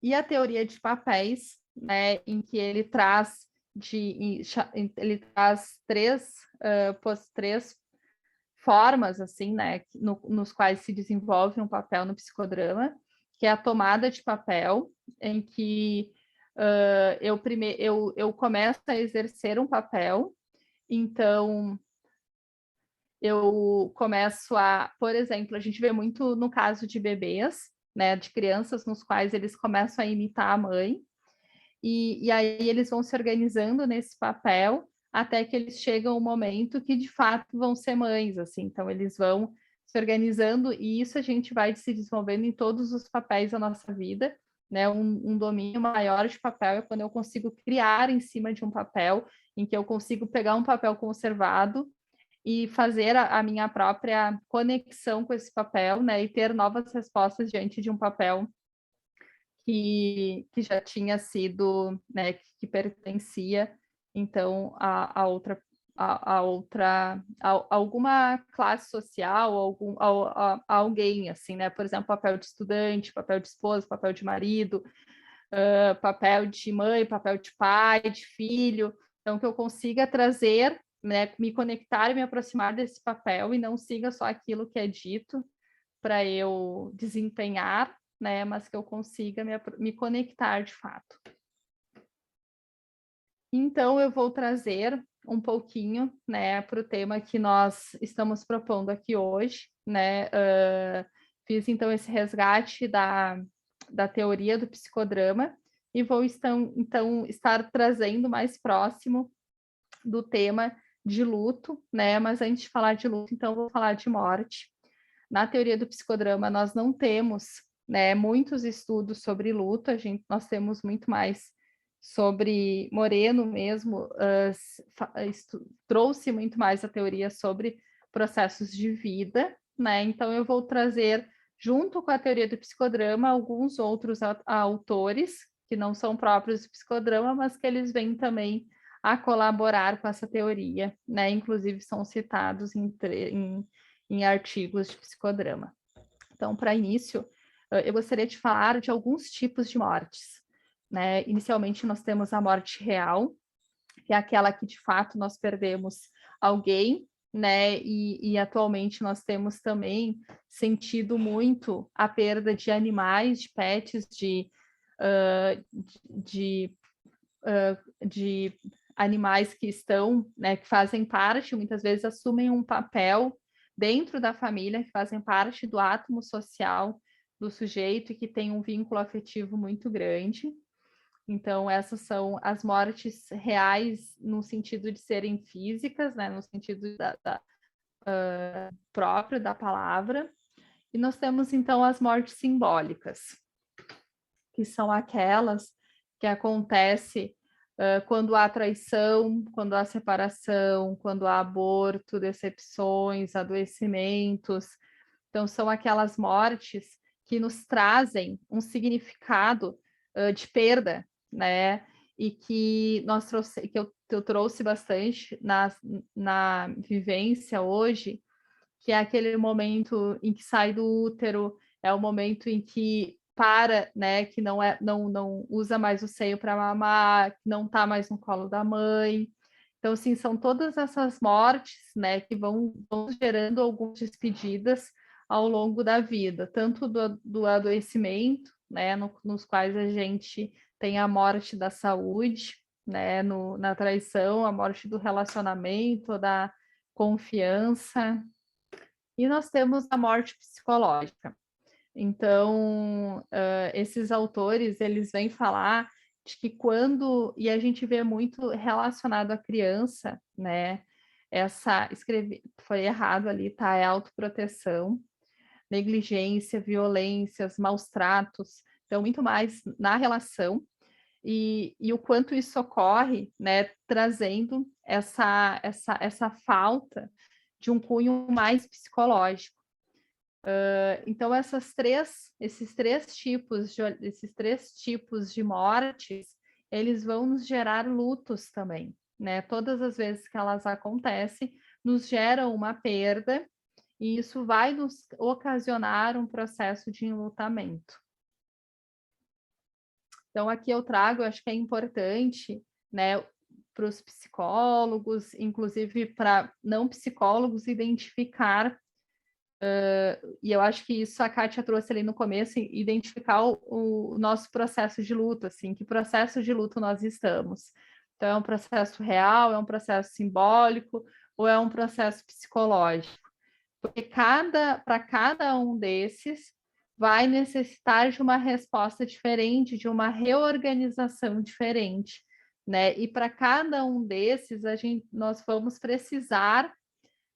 E a teoria de papéis, né, em que ele traz três formas, assim, né, nos quais se desenvolve um papel no psicodrama, que é a tomada de papel, em que eu começo a exercer um papel, então eu começo por exemplo, a gente vê muito no caso de bebês, né, de crianças nos quais eles começam a imitar a mãe, e aí eles vão se organizando nesse papel até que eles chegam ao momento que de fato vão ser mães, assim, então eles vão se organizando e isso a gente vai se desenvolvendo em todos os papéis da nossa vida, né? Um domínio maior de papel é quando eu consigo criar em cima de um papel, em que eu consigo pegar um papel conservado e fazer a minha própria conexão com esse papel, né? E ter novas respostas diante de um papel que já tinha sido, né, que pertencia, então, a alguma classe social, a alguém, assim, né? Por exemplo, papel de estudante, papel de esposa, papel de marido, papel de mãe, papel de pai, de filho. Então, que eu consiga trazer, né, me conectar e me aproximar desse papel e não siga só aquilo que é dito para eu desempenhar, né, mas que eu consiga me conectar de fato. Então, eu vou trazer um pouquinho, né, para o tema que nós estamos propondo aqui hoje, né, fiz então esse resgate da teoria do psicodrama e vou então estar trazendo mais próximo do tema de luto, né, mas antes de falar de luto, então vou falar de morte. Na teoria do psicodrama, nós não temos, né, muitos estudos sobre luto, nós temos muito mais sobre Moreno mesmo, trouxe muito mais a teoria sobre processos de vida, né? Então eu vou trazer, junto com a teoria do psicodrama, alguns outros autores que não são próprios do psicodrama, mas que eles vêm também a colaborar com essa teoria, né? Inclusive são citados em artigos de psicodrama. Então, para início, eu gostaria de falar de alguns tipos de mortes, né? Inicialmente, nós temos a morte real, que é aquela que, de fato, nós perdemos alguém, né? E atualmente nós temos também sentido muito a perda de animais, de pets, de animais que estão, né, que fazem parte, muitas vezes assumem um papel dentro da família, que fazem parte do átomo social do sujeito e que tem um vínculo afetivo muito grande. Então, essas são as mortes reais no sentido de serem físicas, né, no sentido próprio da palavra. E nós temos, então, as mortes simbólicas, que são aquelas que acontecem quando há traição, quando há separação, quando há aborto, decepções, adoecimentos. Então, são aquelas mortes que nos trazem um significado de perda, né? E que eu trouxe bastante na vivência hoje, que é aquele momento em que sai do útero, é o momento em que para, né, que não usa mais o seio para mamar, que não está mais no colo da mãe. Então, assim, são todas essas mortes, né, que vão gerando algumas despedidas ao longo da vida, tanto do adoecimento, né, nos quais a gente tem a morte da saúde, né, na traição, a morte do relacionamento, da confiança, e nós temos a morte psicológica. Então, esses autores, eles vêm falar de que quando, e a gente vê muito relacionado à criança, né, foi errado ali, tá, é autoproteção, negligência, violências, maus tratos, então muito mais na relação, e o quanto isso ocorre, né, trazendo essa falta de um cunho mais psicológico. Então, esses três tipos de mortes, eles vão nos gerar lutos também, né? Todas as vezes que elas acontecem, nos geram uma perda, e isso vai nos ocasionar um processo de enlutamento. Então, aqui eu trago, acho que é importante, né, para os psicólogos, inclusive para não psicólogos, identificar, e eu acho que isso a Kátia trouxe ali no começo, identificar o nosso processo de luto, assim, que processo de luto nós estamos. Então, é um processo real, é um processo simbólico, ou é um processo psicológico? Porque para cada um desses, vai necessitar de uma resposta diferente, de uma reorganização diferente, né? E para cada um desses, nós vamos precisar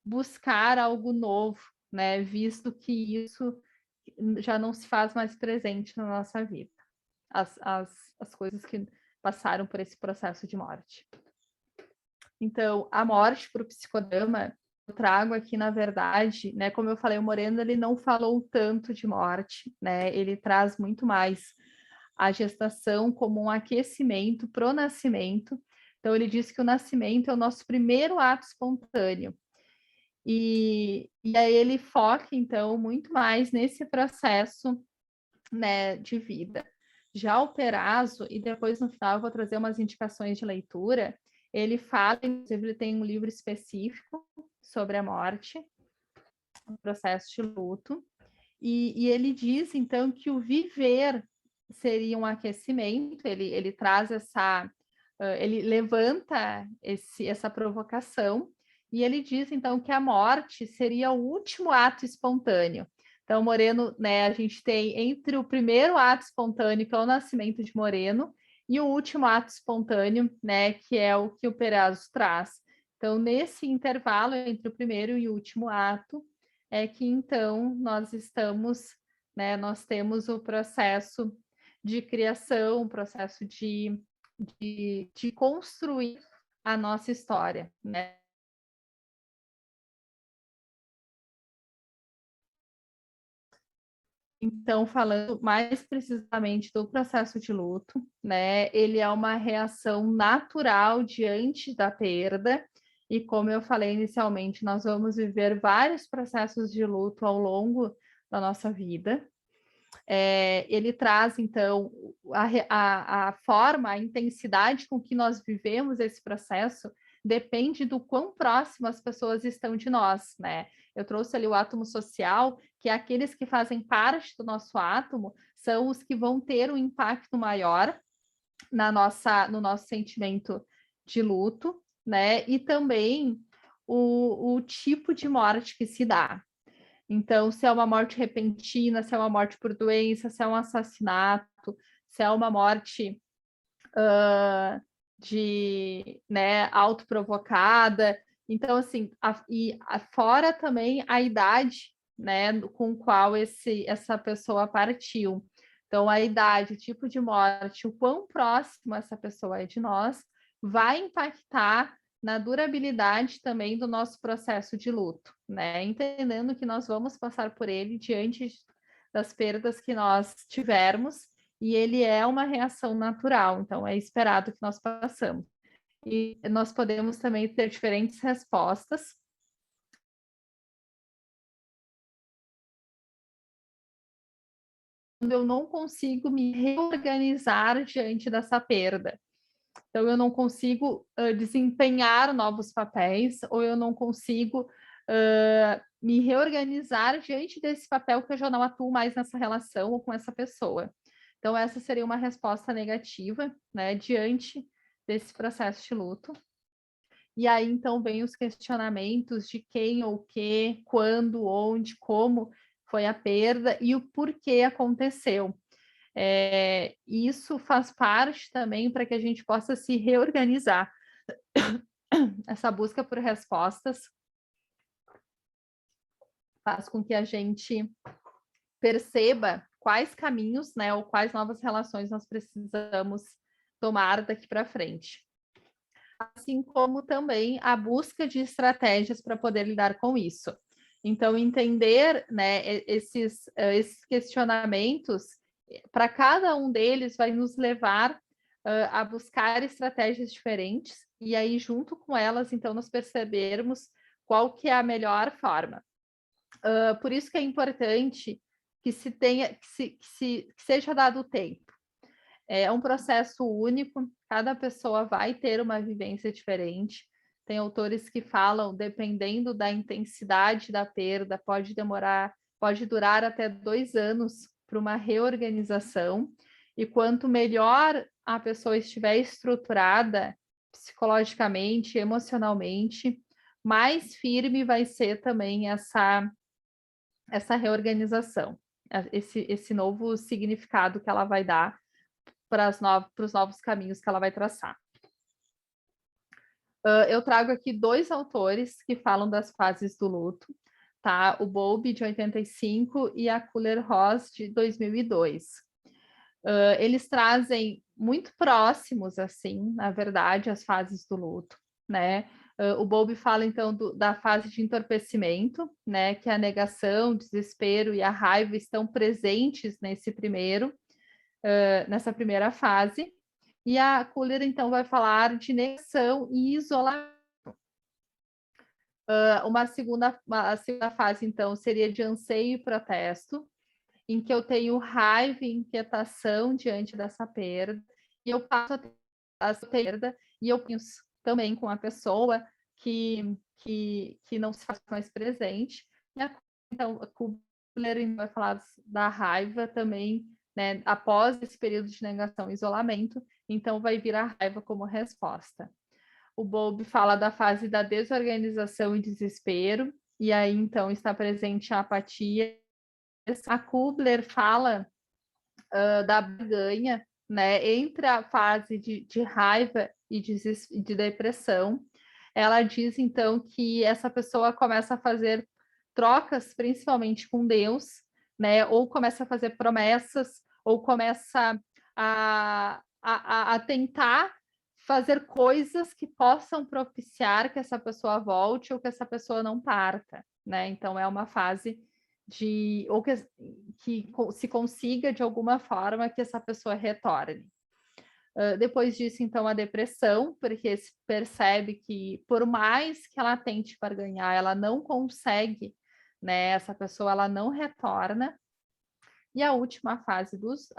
buscar algo novo, né? Visto que isso já não se faz mais presente na nossa vida. As coisas que passaram por esse processo de morte. Então, a morte para o psicodrama, eu trago aqui, na verdade, né, como eu falei, o Moreno, ele não falou tanto de morte, né, ele traz muito mais a gestação como um aquecimento para o nascimento. Então, ele diz que o nascimento é o nosso primeiro ato espontâneo. E aí ele foca, então, muito mais nesse processo, né, de vida. Já o Perazzo, e depois no final eu vou trazer umas indicações de leitura, ele fala, inclusive ele tem um livro específico sobre a morte, o processo de luto, e ele diz, então, que o viver seria um aquecimento, ele traz ele levanta essa provocação, e ele diz, então, que a morte seria o último ato espontâneo. Então, Moreno, né, a gente tem entre o primeiro ato espontâneo, que é o nascimento de Moreno, e o último ato espontâneo, né, que é o que o Perazzo traz. Então, nesse intervalo entre o primeiro e o último ato, é que então nós temos o processo de criação, o processo de construir a nossa história, né? Então, falando mais precisamente do processo de luto, né? Ele é uma reação natural diante da perda, e como eu falei inicialmente, nós vamos viver vários processos de luto ao longo da nossa vida. Ele traz, então, a forma, a intensidade com que nós vivemos esse processo depende do quão próximo as pessoas estão de nós, né? Eu trouxe ali o átomo social, que é aqueles que fazem parte do nosso átomo, são os que vão ter um impacto maior no nosso sentimento de luto, né? E também o tipo de morte que se dá. Então, se é uma morte repentina, se é uma morte por doença, se é um assassinato, se é uma morte né, autoprovocada. Então, assim, fora também a idade, né, com qual essa pessoa partiu. Então, a idade, o tipo de morte, o quão próximo essa pessoa é de nós, vai impactar na durabilidade também do nosso processo de luto, né? Entendendo que nós vamos passar por ele diante das perdas que nós tivermos, e ele é uma reação natural, então é esperado que nós passamos. E nós podemos também ter diferentes respostas. Quando eu não consigo me reorganizar diante dessa perda. Então, eu não consigo desempenhar novos papéis, ou eu não consigo me reorganizar diante desse papel que eu já não atuo mais nessa relação ou com essa pessoa. Então, essa seria uma resposta negativa, né, diante desse processo de luto. E aí, então, vem os questionamentos de quem ou o que, quando, onde, como foi a perda e o porquê aconteceu. Isso faz parte também para que a gente possa se reorganizar. Essa busca por respostas faz com que a gente perceba quais caminhos, né, ou quais novas relações nós precisamos tomar daqui para frente. Assim como também a busca de estratégias para poder lidar com isso. Então, entender, né, esses questionamentos, para cada um deles vai nos levar a buscar estratégias diferentes, e aí, junto com elas, então, nós percebermos qual que é a melhor forma. Por isso que é importante que se tenha, que seja dado o tempo. É um processo único, cada pessoa vai ter uma vivência diferente. Tem autores que falam, dependendo da intensidade da perda, pode durar até 2 anos para uma reorganização. E quanto melhor a pessoa estiver estruturada psicologicamente, emocionalmente, mais firme vai ser também essa reorganização, esse novo significado que ela vai dar para os novos caminhos que ela vai traçar. Eu trago aqui 2 autores que falam das fases do luto, tá? O Bowlby, de 85, e a Kühler-Ross, de 2002. Eles trazem muito próximos, assim, na verdade, as fases do luto, né? O Bowlby fala, então, da fase de entorpecimento, né? Que a negação, o desespero e a raiva estão presentes nessa primeira fase. E a Kühler, então, vai falar de negação e isolamento. A segunda fase, então, seria de anseio e protesto, em que eu tenho raiva e inquietação diante dessa perda, e eu passo a ter essa perda, e eu penso também com a pessoa que não se faz mais presente. E então, a Kühler vai falar da raiva também, né, após esse período de negação e isolamento, então vai vir a raiva como resposta. O Bowlby fala da fase da desorganização e desespero, e aí então está presente a apatia. A Kühler fala da barganha, né, entre a fase de raiva e de depressão. Ela diz, então, que essa pessoa começa a fazer trocas, principalmente com Deus, né, ou começa a fazer promessas, ou começa a tentar fazer coisas que possam propiciar que essa pessoa volte ou que essa pessoa não parta, né? Então, é uma fase ou que se consiga de alguma forma que essa pessoa retorne. Depois disso, então, a depressão, porque se percebe que por mais que ela tente barganhar, ela não consegue, né? Essa pessoa ela não retorna. E a última fase dos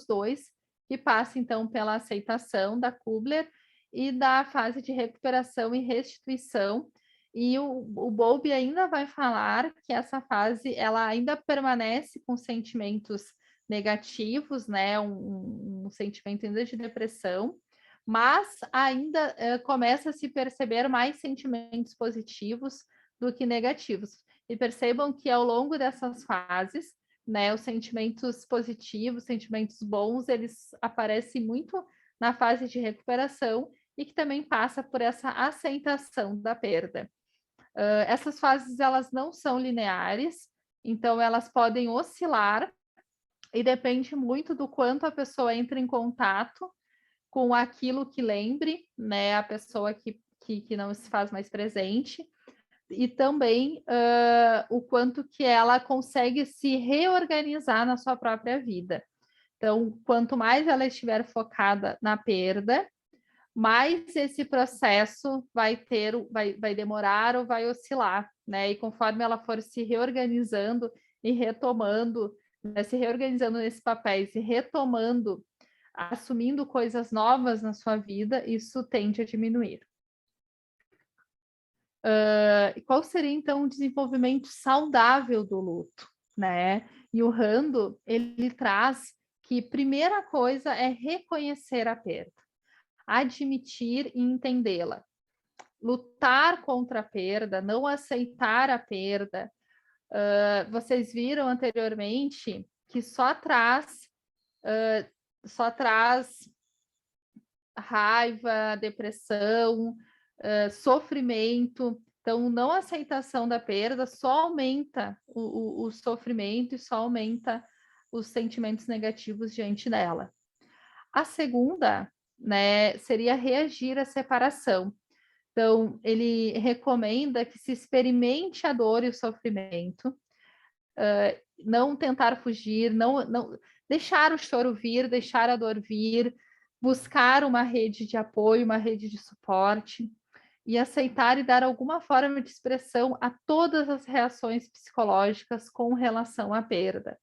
2, que passa então pela aceitação da Kühler e da fase de recuperação e restituição. E o Bowlby ainda vai falar que essa fase ela ainda permanece com sentimentos negativos, né? Um sentimento ainda de depressão, mas ainda começa a se perceber mais sentimentos positivos do que negativos. E percebam que ao longo dessas fases, né, os sentimentos positivos, sentimentos bons, eles aparecem muito na fase de recuperação e que também passa por essa aceitação da perda. Essas fases elas não são lineares, então elas podem oscilar e depende muito do quanto a pessoa entra em contato com aquilo que lembre, né, a pessoa que não se faz mais presente, e também o quanto que ela consegue se reorganizar na sua própria vida. Então, quanto mais ela estiver focada na perda, mais esse processo vai demorar ou vai oscilar, né? E conforme ela for se reorganizando e retomando, né, se reorganizando nesses papéis e retomando, assumindo coisas novas na sua vida, isso tende a diminuir. Qual seria, então, o desenvolvimento saudável do luto, né? E o Rando, ele traz que primeira coisa é reconhecer a perda, admitir e entendê-la, lutar contra a perda, não aceitar a perda. Vocês viram anteriormente que só traz raiva, depressão, sofrimento. Então, não aceitação da perda só aumenta o sofrimento e só aumenta os sentimentos negativos diante dela. A segunda, né, seria reagir à separação. Então, ele recomenda que se experimente a dor e o sofrimento, não tentar fugir, não deixar o choro vir, deixar a dor vir, buscar uma rede de apoio, uma rede de suporte e aceitar e dar alguma forma de expressão a todas as reações psicológicas com relação à perda.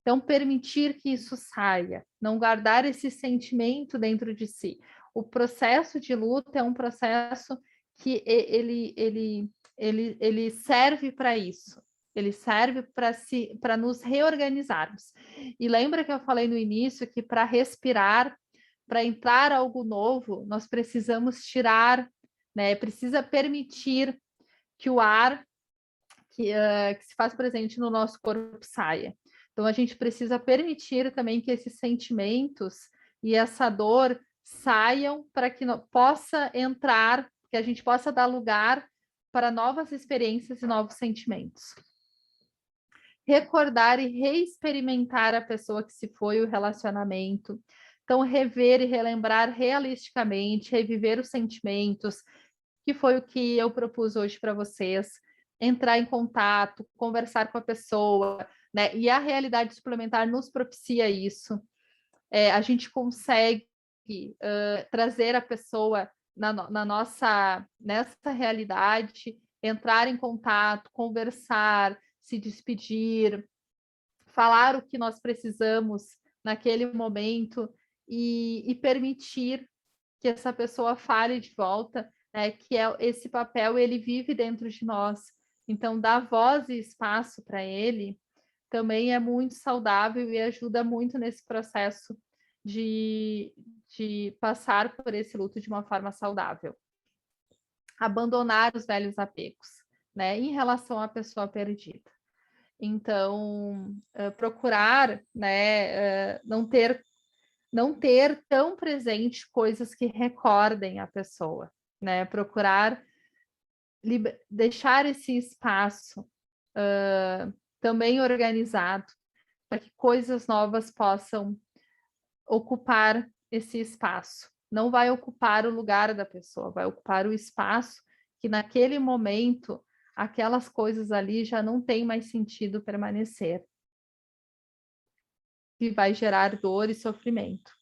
Então, permitir que isso saia, não guardar esse sentimento dentro de si. O processo de luto é um processo que ele serve para isso. Ele serve para nos reorganizarmos. E lembra que eu falei no início que para respirar, para entrar algo novo, nós precisamos tirar, né? Precisa permitir que o ar que se faz presente no nosso corpo saia. Então, a gente precisa permitir também que esses sentimentos e essa dor saiam para que possa entrar, que a gente possa dar lugar para novas experiências e novos sentimentos. Recordar e reexperimentar a pessoa que se foi, o relacionamento. Então, rever e relembrar realisticamente, reviver os sentimentos, que foi o que eu propus hoje para vocês. Entrar em contato, conversar com a pessoa, né? E a realidade suplementar nos propicia isso. A gente consegue trazer a pessoa nessa realidade, entrar em contato, conversar, se despedir, falar o que nós precisamos naquele momento e permitir que essa pessoa fale de volta, né, que esse papel ele vive dentro de nós. Então, dar voz e espaço para ele também é muito saudável e ajuda muito nesse processo de passar por esse luto de uma forma saudável. Abandonar os velhos apegos, né, em relação à pessoa perdida. Então, procurar, né, não ter tão presente coisas que recordem a pessoa, né? Procurar deixar esse espaço também organizado para que coisas novas possam ocupar esse espaço. Não vai ocupar o lugar da pessoa, vai ocupar o espaço que naquele momento aquelas coisas ali já não tem mais sentido permanecer. E vai gerar dor e sofrimento.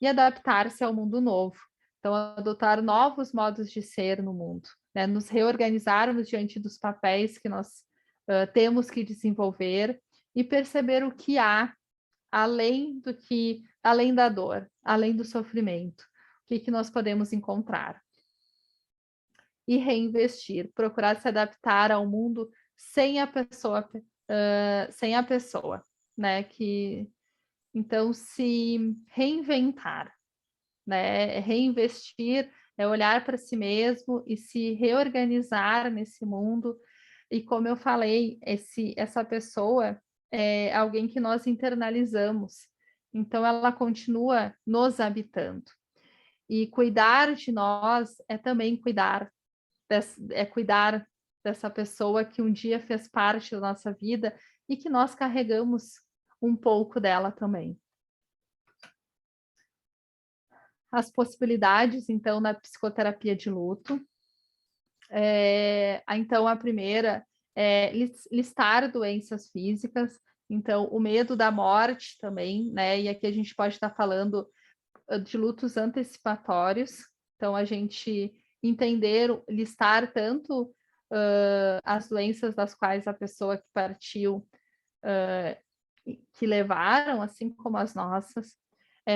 E adaptar-se ao mundo novo. Então, adotar novos modos de ser no mundo, né? Nos reorganizarmos diante dos papéis que nós temos que desenvolver e perceber o que há além da dor, além do sofrimento, o que nós podemos encontrar. E reinvestir, procurar se adaptar ao mundo sem a pessoa, né? Então, se reinventar, né? Reinvestir é olhar para si mesmo e se reorganizar nesse mundo. E como eu falei, essa pessoa é alguém que nós internalizamos. Então, ela continua nos habitando. E cuidar de nós é também cuidar dessa pessoa que um dia fez parte da nossa vida e que nós carregamos um pouco dela também. As possibilidades, então, na psicoterapia de luto. Então, a primeira é listar doenças físicas, então, o medo da morte também, né? E aqui a gente pode estar falando de lutos antecipatórios, então, a gente entender, listar tanto as doenças das quais a pessoa que partiu que levaram, assim como as nossas,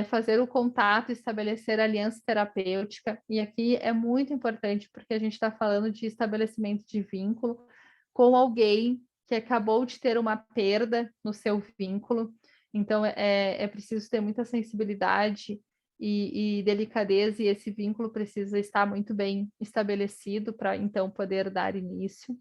fazer o contato, estabelecer aliança terapêutica, e aqui é muito importante porque a gente está falando de estabelecimento de vínculo com alguém que acabou de ter uma perda no seu vínculo, então é preciso ter muita sensibilidade e delicadeza, e esse vínculo precisa estar muito bem estabelecido para então poder dar início.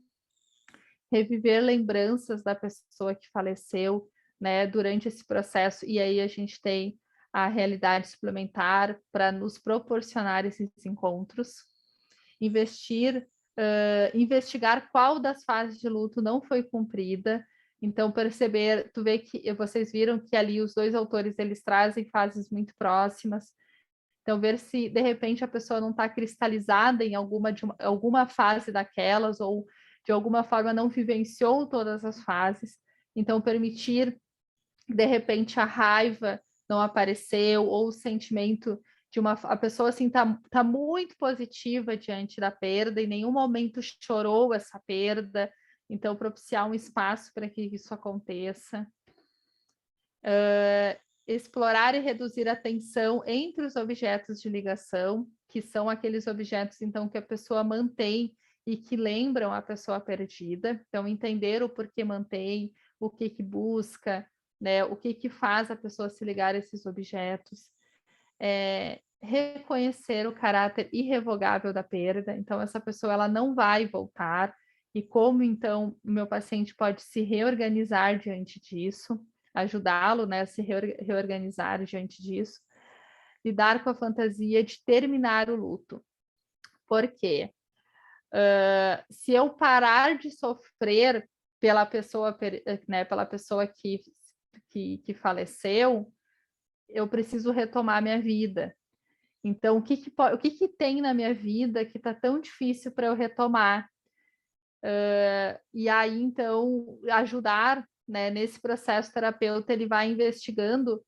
Reviver lembranças da pessoa que faleceu, né, durante esse processo, e aí a gente tem a realidade suplementar para nos proporcionar esses encontros. Investigar qual das fases de luto não foi cumprida, então perceber, vocês viram que ali os dois autores, eles trazem fases muito próximas, então ver se de repente a pessoa não está cristalizada em alguma fase daquelas, ou de alguma forma não vivenciou todas as fases, então permitir, de repente, a raiva não apareceu, ou o sentimento de a pessoa assim tá muito positiva diante da perda, em nenhum momento chorou essa perda, então propiciar um espaço para que isso aconteça. Explorar e reduzir a tensão entre os objetos de ligação, que são aqueles objetos, então, que a pessoa mantém e que lembram a pessoa perdida. Então, entender o porquê mantém, o que busca, né, o que faz a pessoa se ligar a esses objetos. Reconhecer o caráter irrevogável da perda. Então, essa pessoa ela não vai voltar. E como, então, o meu paciente pode se reorganizar diante disso, ajudá-lo, né, a se reorganizar diante disso. Lidar com a fantasia de terminar o luto. Por quê? Se eu parar de sofrer pela pessoa, né, pela pessoa que faleceu, eu preciso retomar minha vida. Então, o que tem na minha vida que está tão difícil para eu retomar? E aí, então, ajudar, né, nesse processo terapeuta, ele vai investigando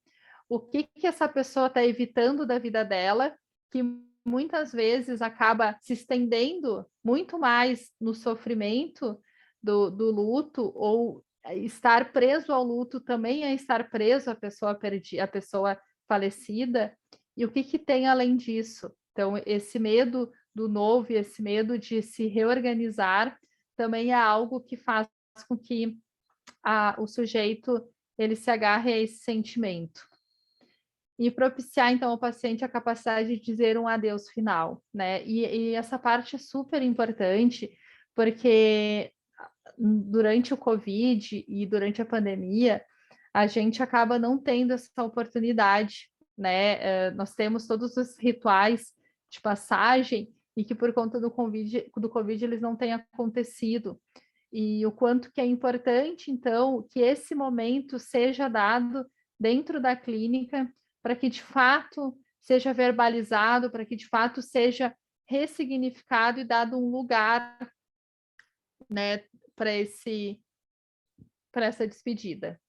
o que essa pessoa está evitando da vida dela, que muitas vezes acaba se estendendo muito mais no sofrimento do luto, ou estar preso ao luto também é estar preso à pessoa a pessoa falecida, e o que tem além disso? Então, esse medo do novo e esse medo de se reorganizar também é algo que faz com que o sujeito ele se agarre a esse sentimento. E propiciar, então, ao paciente a capacidade de dizer um adeus final, né? E essa parte é super importante, porque durante o Covid e durante a pandemia, a gente acaba não tendo essa oportunidade, né? Nós temos todos os rituais de passagem e que por conta do COVID eles não têm acontecido. E o quanto que é importante, então, que esse momento seja dado dentro da clínica para que, de fato, seja verbalizado, para que, de fato, seja ressignificado e dado um lugar, né, para essa despedida.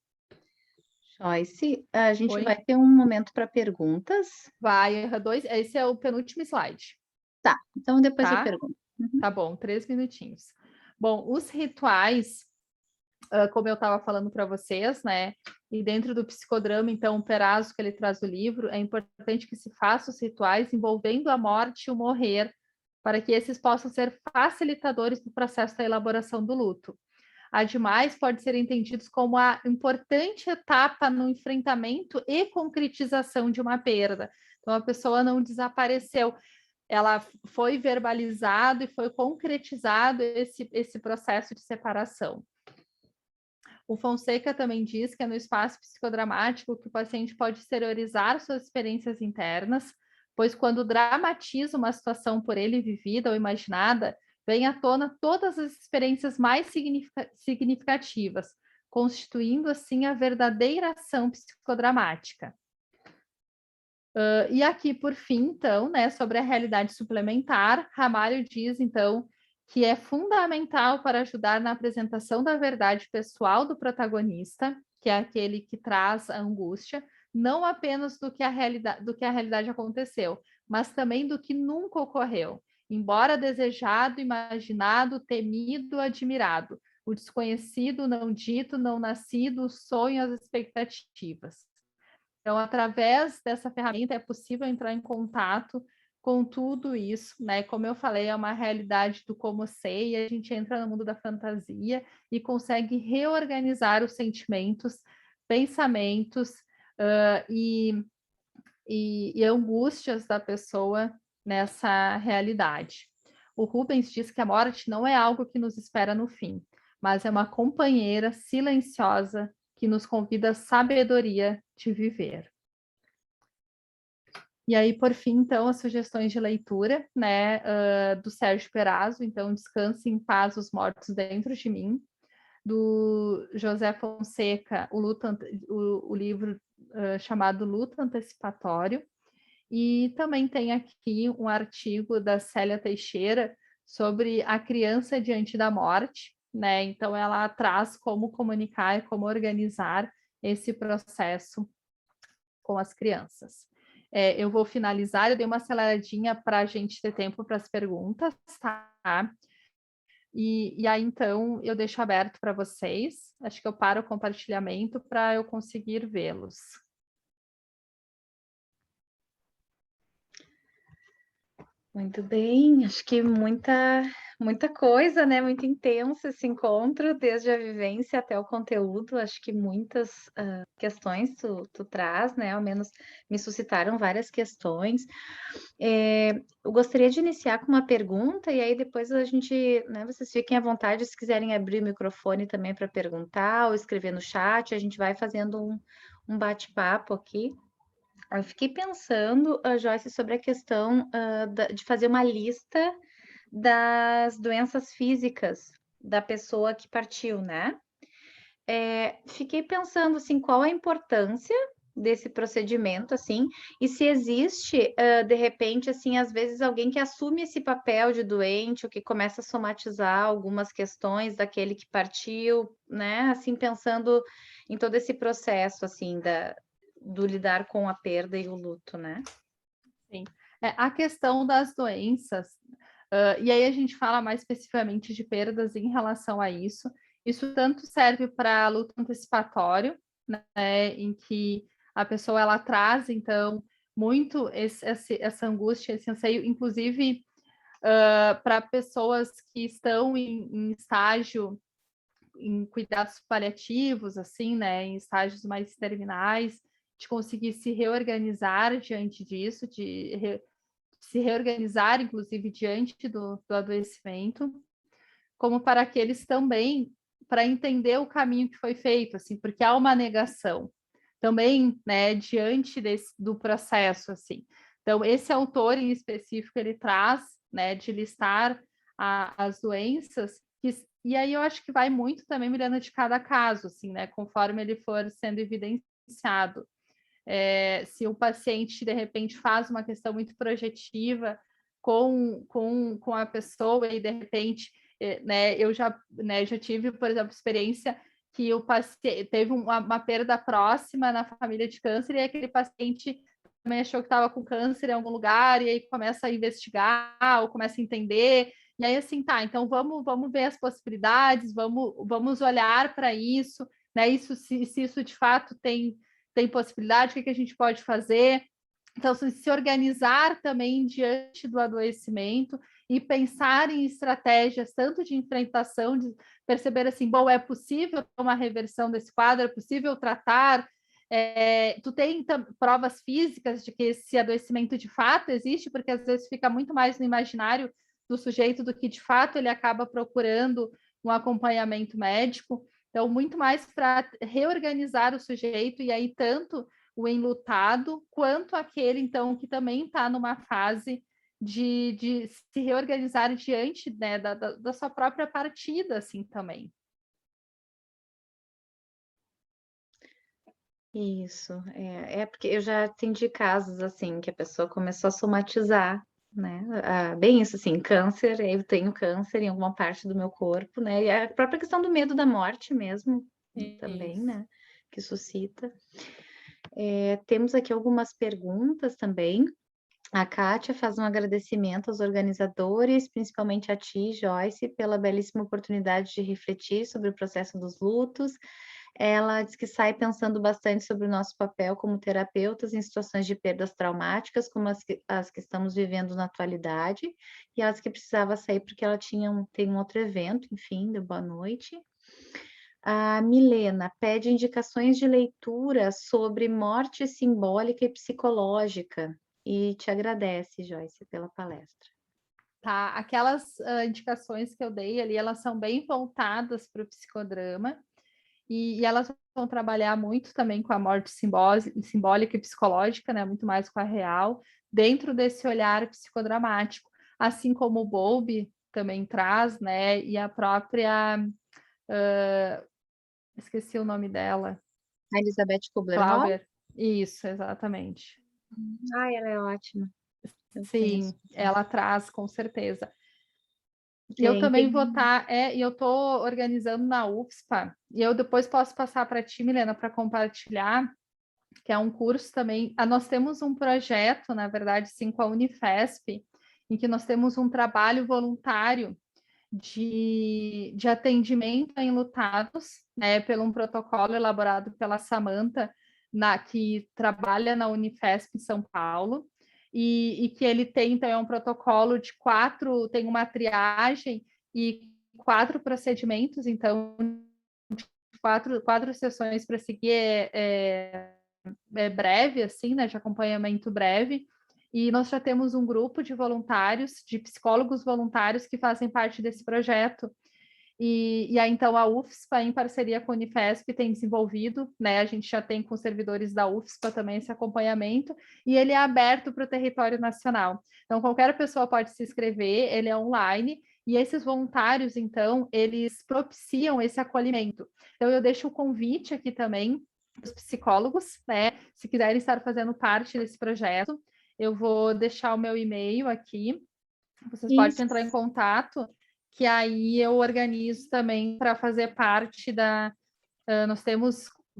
Joyce, a gente vai ter um momento para perguntas. Vai, esse é o penúltimo slide. Tá, então depois eu pergunto. Tá bom, 3 minutinhos. Bom, os rituais, como eu estava falando para vocês, né? E dentro do psicodrama, então, o Perazzo, que ele traz o livro, é importante que se façam os rituais envolvendo a morte e o morrer, para que esses possam ser facilitadores do processo da elaboração do luto. Ademais, pode ser entendidos como a importante etapa no enfrentamento e concretização de uma perda. Então, a pessoa não desapareceu, ela foi verbalizado e foi concretizado esse processo de separação. O Fonseca também diz que é no espaço psicodramático que o paciente pode exteriorizar suas experiências internas, pois quando dramatiza uma situação por ele vivida ou imaginada, vem à tona todas as experiências mais significativas, constituindo, assim, a verdadeira ação psicodramática. E aqui, por fim, então, né, sobre a realidade suplementar, Ramalho diz, então, que é fundamental para ajudar na apresentação da verdade pessoal do protagonista, que é aquele que traz a angústia, não apenas do que a realidade aconteceu, mas também do que nunca ocorreu, embora desejado, imaginado, temido, admirado, o desconhecido, não dito, não nascido, o sonho, as expectativas. Então, através dessa ferramenta, é possível entrar em contato com tudo isso, né? Como eu falei, é uma realidade do como sei, e a gente entra no mundo da fantasia e consegue reorganizar os sentimentos, pensamentos e angústias da pessoa nessa realidade. O Rubens diz que a morte não é algo que nos espera no fim, mas é uma companheira silenciosa que nos convida à sabedoria de viver. E aí, por fim, então, as sugestões de leitura, né, do Sérgio Perazzo, então, Descanse em Paz os Mortos Dentro de Mim, do José Fonseca, o livro chamado Luto Antecipatório, e também tem aqui um artigo da Célia Teixeira sobre a criança diante da morte, né, então ela traz como comunicar e como organizar esse processo com as crianças. Eu vou finalizar, eu dei uma aceleradinha para a gente ter tempo para as perguntas, tá? E aí, então, eu deixo aberto para vocês. Acho que eu paro o compartilhamento para eu conseguir vê-los. Muito bem, acho que muita coisa, né? Muito intenso esse encontro, desde a vivência até o conteúdo. Acho que muitas questões tu traz, né? Ao menos me suscitaram várias questões. Eu gostaria de iniciar com uma pergunta, e aí depois a gente, né? Vocês fiquem à vontade se quiserem abrir o microfone também para perguntar ou escrever no chat. A gente vai fazendo um bate-papo aqui. Eu fiquei pensando, Joyce, sobre a questão de fazer uma lista das doenças físicas da pessoa que partiu, né? Fiquei pensando, assim, qual a importância desse procedimento, assim, e se existe, de repente, assim, às vezes alguém que assume esse papel de doente ou que começa a somatizar algumas questões daquele que partiu, né? Assim, pensando em todo esse processo, assim, do lidar com a perda e o luto, né? Sim. A questão das doenças, e aí a gente fala mais especificamente de perdas em relação a isso. Isso tanto serve para luto antecipatório, né, em que a pessoa ela traz, então, muito essa angústia, esse anseio, inclusive para pessoas que estão em estágio, em cuidados paliativos, assim, né, em estágios mais terminais, de conseguir se reorganizar diante disso, se reorganizar, inclusive, diante do adoecimento, como para aqueles também, para entender o caminho que foi feito, assim, porque há uma negação também, né, diante do processo, assim. Então, esse autor em específico, ele traz, né, de listar as doenças, e aí eu acho que vai muito também, Milena, de cada caso, assim, né, conforme ele for sendo evidenciado. Se o paciente, de repente, faz uma questão muito projetiva com a pessoa e, de repente, né, eu já tive, por exemplo, experiência que o paciente teve uma perda próxima na família de câncer e aquele paciente também achou que estava com câncer em algum lugar e aí começa a investigar ou começa a entender e aí assim, tá, então vamos ver as possibilidades, vamos olhar para isso, né? Isso se isso de fato tem possibilidade, o que a gente pode fazer. Então, se organizar também diante do adoecimento e pensar em estratégias tanto de enfrentação, de perceber assim, bom, é possível uma reversão desse quadro, é possível tratar. Tu tem provas físicas de que esse adoecimento de fato existe, porque às vezes fica muito mais no imaginário do sujeito do que de fato ele acaba procurando um acompanhamento médico. Então, muito mais para reorganizar o sujeito, e aí tanto o enlutado, quanto aquele, então, que também está numa fase de se reorganizar diante, né, da sua própria partida, assim, também. Isso, é porque eu já atendi casos, assim, que a pessoa começou a somatizar, né, bem isso, assim, câncer, eu tenho câncer em alguma parte do meu corpo, né, e a própria questão do medo da morte mesmo, também, Isso. né, que suscita. Temos aqui algumas perguntas também. A Kátia faz um agradecimento aos organizadores, principalmente a ti, Joyce, pela belíssima oportunidade de refletir sobre o processo dos lutos. Ela diz que sai pensando bastante sobre o nosso papel como terapeutas em situações de perdas traumáticas, como as que estamos vivendo na atualidade, e ela diz que precisava sair porque ela tem um outro evento, enfim, deu boa noite. A Milena pede indicações de leitura sobre morte simbólica e psicológica e te agradece, Joyce, pela palestra. Tá, aquelas indicações que eu dei ali, elas são bem voltadas para o psicodrama e elas vão trabalhar muito também com a morte simbólica e psicológica, né? Muito mais com a real, dentro desse olhar psicodramático, assim como o Bowlby também traz, né? E a própria esqueci o nome dela, A Elizabeth Kubler-Ross? Clauber. Isso, exatamente. Ai, ela é ótima. Eu conheço. Sim, ela traz com certeza. E eu Tem, também tem. vou estar, e eu estou organizando na UFSPA, e eu depois posso passar para ti, Milena, para compartilhar, que é um curso também. Nós temos um projeto, na verdade, sim, com a Unifesp, em que nós temos um trabalho voluntário de atendimento a enlutados, né, pelo um protocolo elaborado pela Samantha, que trabalha na Unifesp em São Paulo, e que ele tem, então, é um protocolo de 4, tem uma triagem e 4 procedimentos, então, quatro sessões para seguir breve, assim, né, de acompanhamento breve, e nós já temos um grupo de voluntários, de psicólogos voluntários que fazem parte desse projeto. E aí, então, a UFSPA, em parceria com a Unifesp, tem desenvolvido, né? A gente já tem com os servidores da UFSPA também esse acompanhamento, e ele é aberto para o território nacional. Então, qualquer pessoa pode se inscrever, ele é online, e esses voluntários, então, eles propiciam esse acolhimento. Então, eu deixo o convite aqui também os psicólogos, né? Se quiserem estar fazendo parte desse projeto, eu vou deixar o meu e-mail aqui. Vocês podem Isso. entrar em contato, que aí eu organizo também para fazer parte da.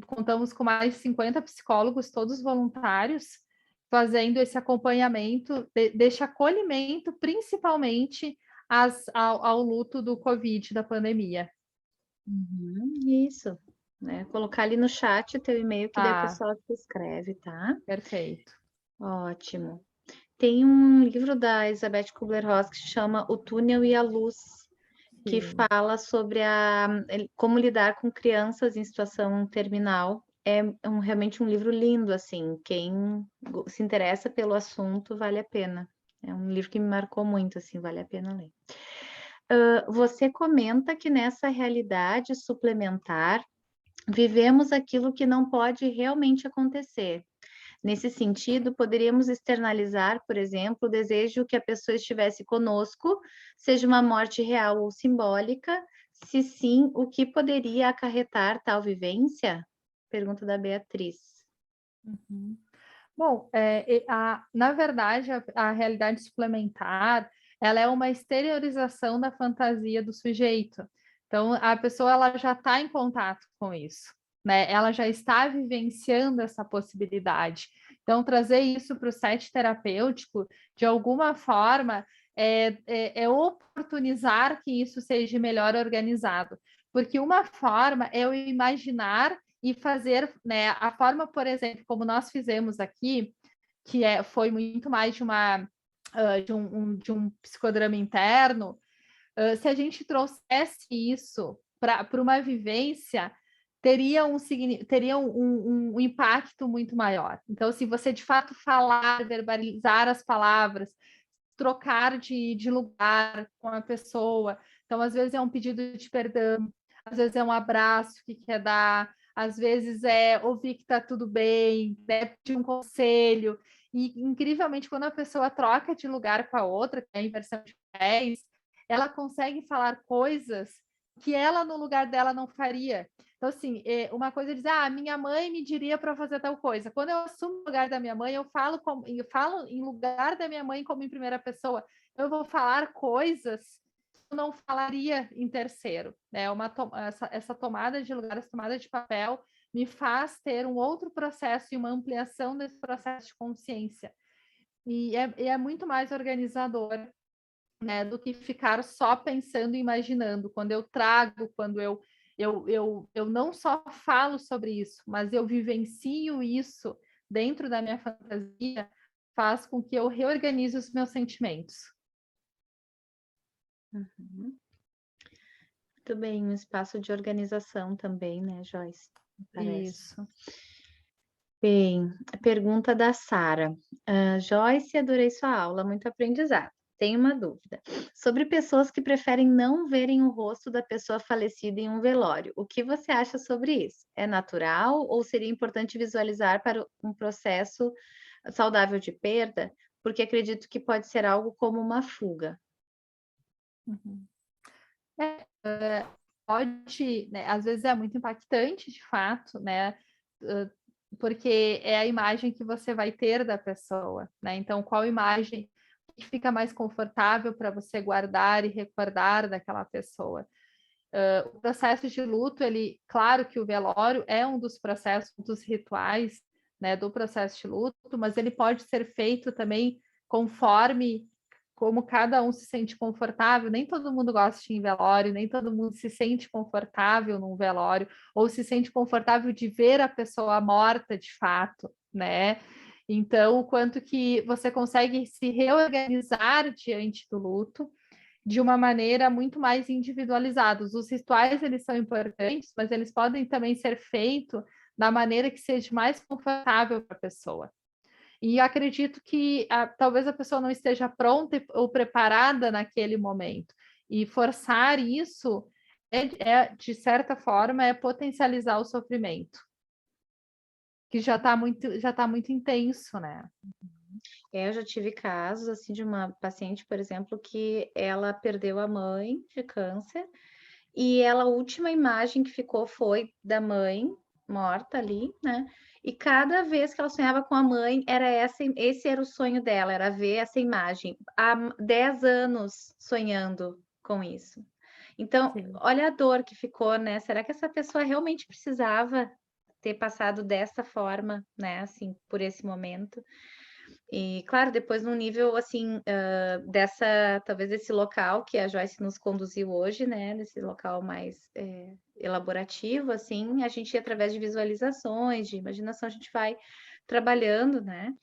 Contamos com mais de 50 psicólogos, todos voluntários, fazendo esse acompanhamento, desse acolhimento, principalmente ao luto do Covid, da pandemia. Isso. Né? Colocar ali no chat o teu e-mail que daí o Ah, pessoal te escreve, tá? perfeito. Ótimo. Tem um livro da Elizabeth Kubler-Ross que se chama O Túnel e a Luz, que Sim. fala sobre como lidar com crianças em situação terminal. Realmente um livro lindo, assim. Quem se interessa pelo assunto, vale a pena. É um livro que me marcou muito, assim, vale a pena ler. Você comenta que nessa realidade suplementar, vivemos aquilo que não pode realmente acontecer. Nesse sentido, poderíamos externalizar, por exemplo, o desejo que a pessoa estivesse conosco, seja uma morte real ou simbólica. Se sim, o que poderia acarretar tal vivência? Pergunta da Beatriz. Uhum. Bom, na verdade, a realidade suplementar, ela é uma exteriorização da fantasia do sujeito. Então, a pessoa ela já está em contato com isso, né? Ela já está vivenciando essa possibilidade. Então, trazer isso para o set terapêutico, de alguma forma, é oportunizar que isso seja melhor organizado. Porque uma forma é eu imaginar e fazer, né, a forma, por exemplo, como nós fizemos aqui, que foi muito mais de um psicodrama interno, se a gente trouxesse isso para uma vivência, teria um impacto muito maior. Então, se você de fato falar, verbalizar as palavras, trocar de lugar com a pessoa, então às vezes é um pedido de perdão, às vezes é um abraço que quer dar, às vezes é ouvir que está tudo bem, né, pedir um conselho. E, incrivelmente, quando a pessoa troca de lugar com a outra, que é a inversão de papéis, ela consegue falar coisas que ela, no lugar dela, não faria. Então, assim, uma coisa é dizer, minha mãe me diria para fazer tal coisa. Quando eu assumo o lugar da minha mãe, eu falo em lugar da minha mãe como em primeira pessoa. Eu vou falar coisas que eu não falaria em terceiro, né? Essa tomada de lugar, essa tomada de papel me faz ter um outro processo e uma ampliação desse processo de consciência. E é muito mais organizador, né, do que ficar só pensando e imaginando. Quando eu trago, quando eu não só falo sobre isso, mas eu vivencio isso dentro da minha fantasia, faz com que eu reorganize os meus sentimentos. Uhum. Muito bem, um espaço de organização também, né, Joyce? Parece. Isso. Bem, a pergunta da Sara. Joyce, adorei sua aula, muito aprendizado. Tenho uma dúvida. Sobre pessoas que preferem não verem o rosto da pessoa falecida em um velório. O que você acha sobre isso? É natural ou seria importante visualizar para um processo saudável de perda? Porque acredito que pode ser algo como uma fuga. Uhum. Pode, né, às vezes é muito impactante, de fato, né? Porque é a imagem que você vai ter da pessoa, né? Então, qual imagem que fica mais confortável para você guardar e recordar daquela pessoa? O processo de luto, claro que o velório é um dos processos, dos rituais, né, do processo de luto, mas ele pode ser feito também conforme como cada um se sente confortável. Nem todo mundo gosta de ir em velório, nem todo mundo se sente confortável num velório, ou se sente confortável de ver a pessoa morta de fato, né? Então, o quanto que você consegue se reorganizar diante do luto de uma maneira muito mais individualizada. Os rituais, eles são importantes, mas eles podem também ser feitos da maneira que seja mais confortável para a pessoa. E acredito que talvez a pessoa não esteja pronta ou preparada naquele momento. E forçar isso de certa forma, é potencializar o sofrimento, que já está muito intenso, né? Eu já tive casos assim de uma paciente, por exemplo, que ela perdeu a mãe de câncer e a última imagem que ficou foi da mãe morta ali, né? E cada vez que ela sonhava com a mãe, esse era o sonho dela, era ver essa imagem. Há 10 anos sonhando com isso. Então, Sim. olha a dor que ficou, né? Será que essa pessoa realmente precisava ter passado dessa forma, né? Assim, por esse momento? E, claro, depois num nível, assim, talvez desse local que a Joyce nos conduziu hoje, né, desse local mais elaborativo, assim, a gente, através de visualizações, de imaginação, a gente vai trabalhando, né,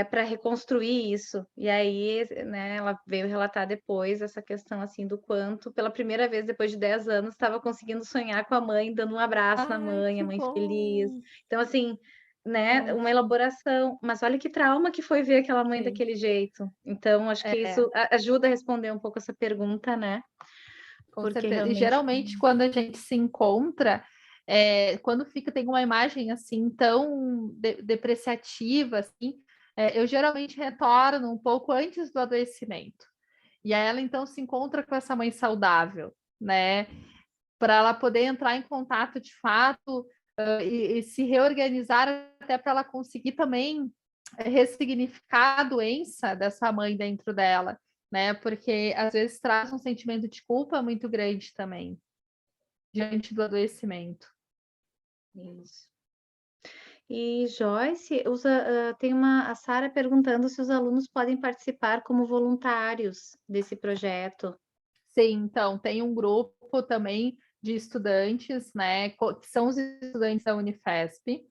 para reconstruir isso. E aí, né, ela veio relatar depois essa questão, assim, do quanto, pela primeira vez, depois de 10 anos, estava conseguindo sonhar com a mãe, dando um abraço na mãe, a Que mãe feliz. bom! Então, assim, né, uma Ótimo. elaboração, mas olha que trauma que foi ver aquela mãe Sim. daquele jeito. Então, acho que isso ajuda a responder um pouco essa pergunta, né? Com Porque certeza. E realmente geralmente, quando a gente se encontra, quando tem uma imagem assim tão depreciativa, assim, eu geralmente retorno um pouco antes do adoecimento. E aí ela então se encontra com essa mãe saudável, né? Para ela poder entrar em contato de fato e se reorganizar até para ela conseguir também ressignificar a doença dessa mãe dentro dela, né? Porque às vezes traz um sentimento de culpa muito grande também diante do adoecimento. isso. E Joyce, tem a Sara perguntando se os alunos podem participar como voluntários desse projeto. Sim, então tem um grupo também de estudantes, né, que são os estudantes da Unifesp.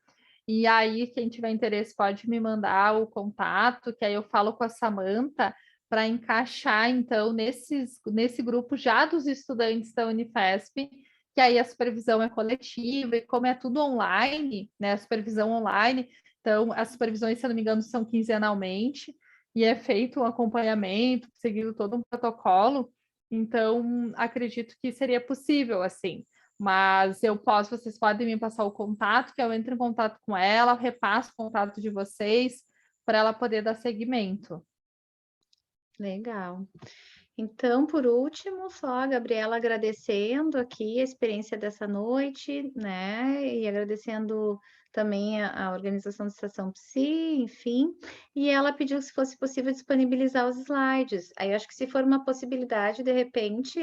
E aí, quem tiver interesse pode me mandar o contato, que aí eu falo com a Samanta para encaixar, então, nesse grupo já dos estudantes da Unifesp, que aí a supervisão é coletiva, e como é tudo online, né, a supervisão online, então as supervisões, se eu não me engano, são quinzenalmente, e é feito um acompanhamento, seguindo todo um protocolo, então acredito que seria possível, assim. Mas vocês podem me passar o contato, que eu entro em contato com ela, repasso o contato de vocês para ela poder dar seguimento. Legal. Então, por último, só a Gabriela agradecendo aqui a experiência dessa noite, né? E agradecendo também a organização da Estação Psi, enfim. E ela pediu se fosse possível disponibilizar os slides. Aí eu acho que se for uma possibilidade, de repente,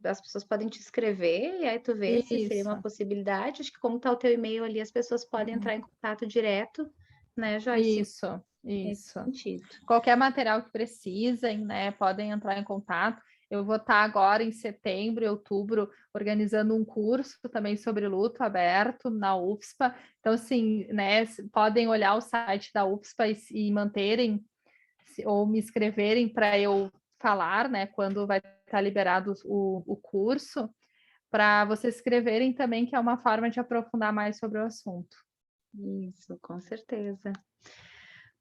as pessoas podem te escrever e aí tu vê se seria uma Isso. possibilidade. Acho que como está o teu e-mail ali, as pessoas podem entrar em contato direto, né, Joyce? Isso, Nesse isso. sentido. Qualquer material que precisem, né, podem entrar em contato. Eu vou estar agora em setembro e outubro organizando um curso também sobre luto aberto na UFSPA. Então, assim, né, podem olhar o site da UFSPA e manterem ou me escreverem para eu falar, né, quando vai estar liberado o curso, para vocês escreverem também, que é uma forma de aprofundar mais sobre o assunto. Isso, com certeza.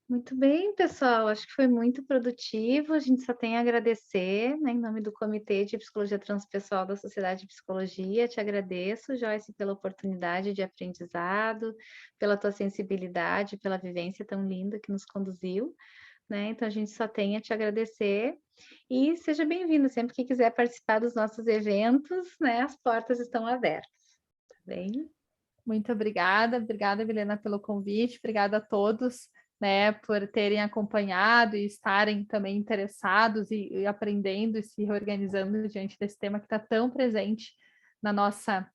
Muito bem, pessoal. Acho que foi muito produtivo. A gente só tem a agradecer, né, em nome do Comitê de Psicologia Transpessoal da Sociedade de Psicologia. Te agradeço, Joyce, pela oportunidade de aprendizado, pela tua sensibilidade, pela vivência tão linda que nos conduziu, né? Então a gente só tem a te agradecer e seja bem-vindo sempre que quiser participar dos nossos eventos, né? As portas estão abertas, tá bem? Muito obrigada, Milena, pelo convite, obrigada a todos, né, por terem acompanhado e estarem também interessados e aprendendo e se reorganizando diante desse tema que está tão presente na nossa.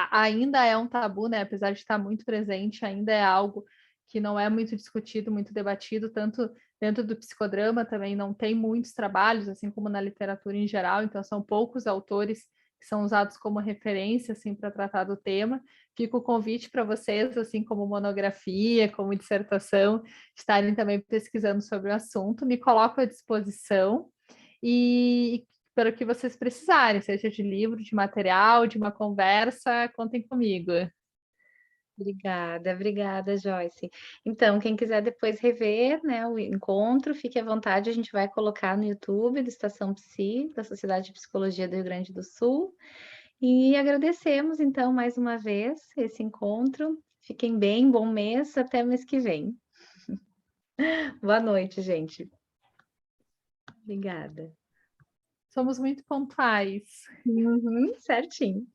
Ainda é um tabu, né? Apesar de estar muito presente, ainda é algo que não é muito discutido, muito debatido, tanto dentro do psicodrama também não tem muitos trabalhos, assim como na literatura em geral, então são poucos autores que são usados como referência assim para tratar do tema. Fica o convite para vocês, assim como monografia, como dissertação, estarem também pesquisando sobre o assunto. Me coloco à disposição e para o que vocês precisarem, seja de livro, de material, de uma conversa, contem comigo. Obrigada, Joyce. Então, quem quiser depois rever, né, o encontro, fique à vontade, a gente vai colocar no YouTube do Estação Psi, da Sociedade de Psicologia do Rio Grande do Sul. E agradecemos, então, mais uma vez esse encontro. Fiquem bem, bom mês, até mês que vem. Boa noite, gente. Obrigada. Somos muito pontuais. Certinho.